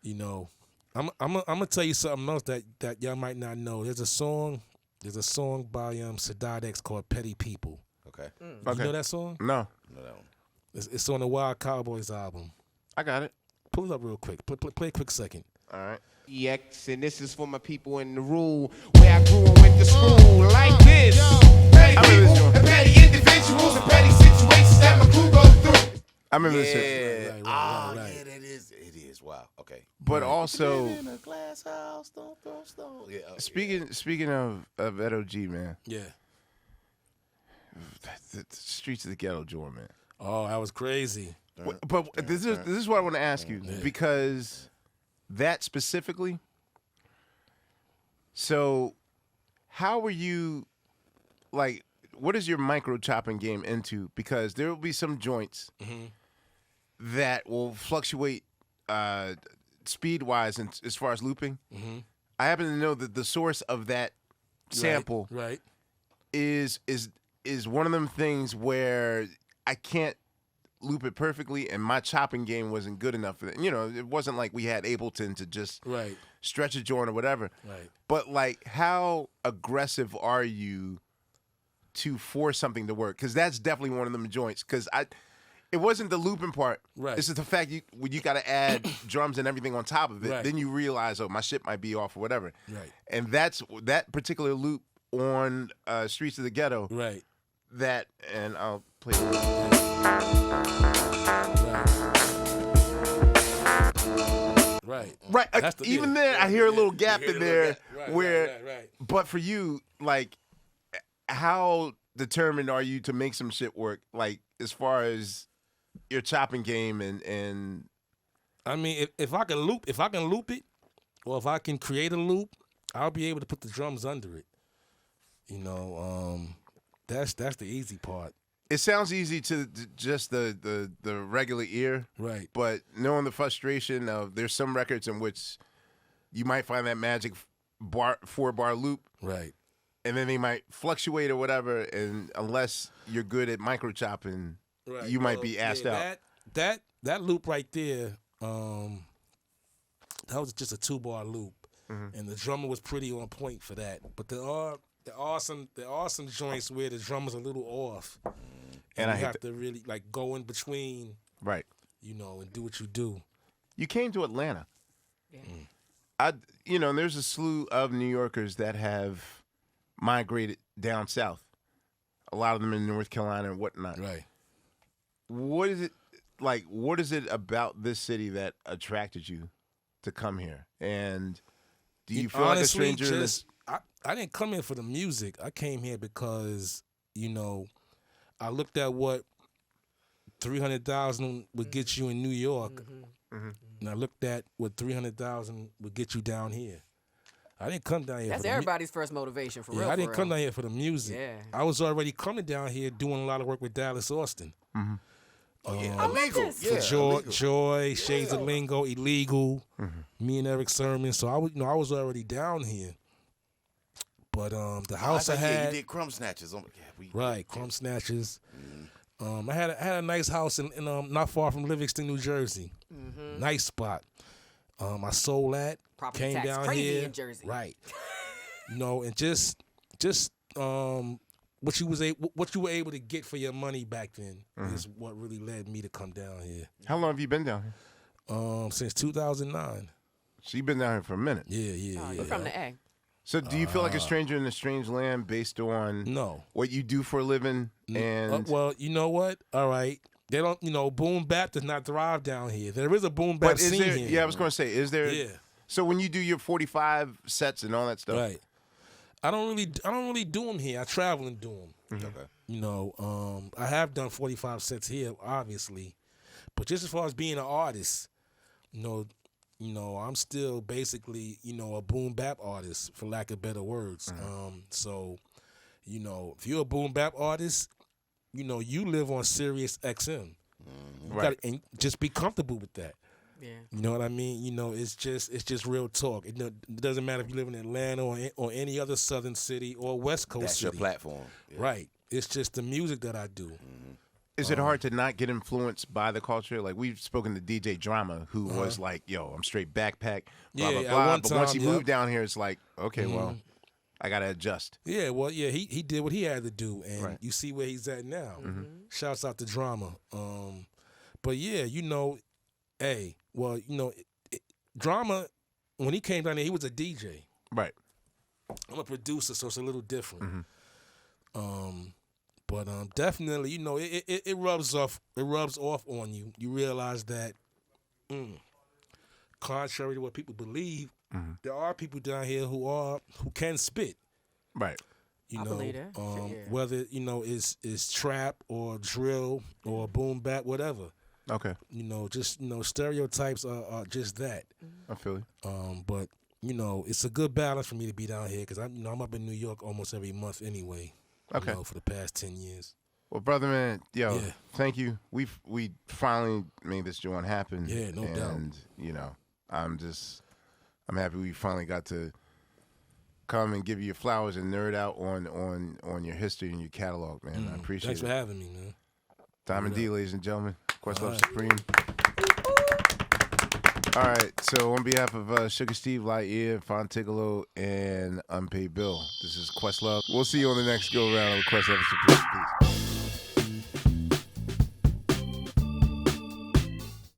You know, I'm gonna tell you something else that y'all might not know. There's a song by Sadat X called "Petty People." Okay. You know that song? No, No, that one. It's on the Wild Cowboys album. I got it. Pull it up real quick. Play a quick second. All right. EX, and this is for my people in the rule where I grew and went to school like this. Petty I remember this people, joint. and petty individuals, and petty situations that my crew goes through. I remember Yeah. this shit. Right. Yeah, that is. It is. Wow. Okay. But also, In a glass house, don't throw stone. Yeah. speaking of Ed O.G., man, Yeah. the streets of the ghetto, joint, man. Oh, that was crazy. But this is what I want to ask you because that specifically. So, how were you? Like, what is your micro chopping game into? Because there will be some joints that will fluctuate speed wise and as far as looping. I happen to know that the source of that sample Right. is one of them things where I can't loop it perfectly, and my chopping game wasn't good enough for that. You know, it wasn't like we had Ableton to just Right. stretch a joint or whatever. Right. But like, how aggressive are you to force something to work? Because that's definitely one of them joints. Because it wasn't the looping part. Right. This is the fact when you got to add drums and everything on top of it. Right. Then you realize, oh, my shit might be off or whatever. Right. And that's that particular loop on Streets of the Ghetto. Right. That, and I'll play it. Right. Right. That's the- Even yeah, then, I hear a little gap You hear in a little there gap. Right, where. right. But for you, like, how determined are you to make some shit work? Like, as far as your chopping game and I mean, if I can loop it, or if I can create a loop, I'll be able to put the drums under it. You know, that's the easy part. it sounds easy to just the regular ear, Right. but knowing the frustration of there's some records in which you might find that magic 4-bar loop, Right. and then they might fluctuate or whatever, and unless you're good at micro chopping, Right. you might be asked out. That loop right there, that was just a 2-bar loop, and the drummer was pretty on point for that. But there are some joints where the drummer's a little off, And I you hate have to really like go in between, Right. you know, and do what you do. You came to Atlanta. Yeah. There's a slew of New Yorkers that have migrated down south. A lot of them in North Carolina and whatnot. Right. What is it like? What is it about this city that attracted you to come here? And do you feel like a Honestly, stranger in this? I didn't come here for the music. I came here because, I looked at what 300,000 would get you in New York, and I looked at what 300,000 would get you down here. I didn't come down here. That's for the everybody's first motivation for real. I for didn't real. come down here for the music. Yeah. I was already coming down here doing a lot of work with Dallas Austin. Illegal. this. Yeah. Joy, Shades of Lingo, Illegal, me and Eric Sermon. So I was already down here. But the house I had, you did Crumb Snatchers. Crumb Snatchers. I had a nice house in not far from Livingston, New Jersey. Nice spot. I sold that. Property Came tax down crazy here, in Jersey. right? And just what you were able to get for your money back then is what really led me to come down here. How long have you been down here? Since 2009. So you've been down here for a minute. Yeah. You're from the A. So do you feel like a stranger in a strange land based on No. what you do for a living? And Well, you know what? All right. They don't, boom bap does not thrive down here. There is a boom bap but is scene there? here. Yeah, I was going to say, is there? Yeah. So when you do your 45 sets and all that stuff, Right. I don't really do them here. I travel and do them. Okay. You know, I have done 45 cents here, obviously, but just as far as being an artist, you know, I'm still basically, you know, a boom bap artist, for lack of better words. So, you know, if you're a boom bap artist, you know, you live on Sirius XM. Right. And just be comfortable with that. Yeah. You know what I mean? You know, it's just real talk. It doesn't matter if you live in Atlanta or any other southern city or West Coast That's city. your platform. Yeah. Right. It's just the music that I do. Is it hard to not get influenced by the culture? Like, we've spoken to DJ Drama, who was like, yo, I'm straight backpack, blah, Yeah, blah, at blah. one But once he time, moved down here, it's like, okay, well, I got to adjust. Yeah, well, yeah, he did what he had to do, and Right. you see where he's at now. Shouts out to Drama. But yeah, you know, hey, well, you know, Drama, when he came down there, he was a DJ. Right. I'm a producer, so it's a little different. But definitely, you know, it rubs off. It rubs off on you. You realize that, contrary to what people believe, there are people down here who can spit. Right. You I know, believe that. Yeah. whether you know is trap or drill or boom bap, whatever. Okay. You know, just stereotypes are just that. I feel you. But you know, it's a good balance for me to be down here because I'm up in New York almost every month anyway. Okay. You know, for the past 10 years. Well, brother, man, yo, Yeah. thank you. We finally made this joint happen. Yeah, no doubt. And you know, I'm happy we finally got to come and give you your flowers and nerd out on your history and your catalog, man. I appreciate Thanks it. for having me, man. Diamond D, ladies and gentlemen. Questlove right. Supreme. All right, so on behalf of Sugar Steve, Lightyear, Phonte and Unpaid Bill, this is Questlove. We'll see you on the next go-around of Questlove Supreme. Peace.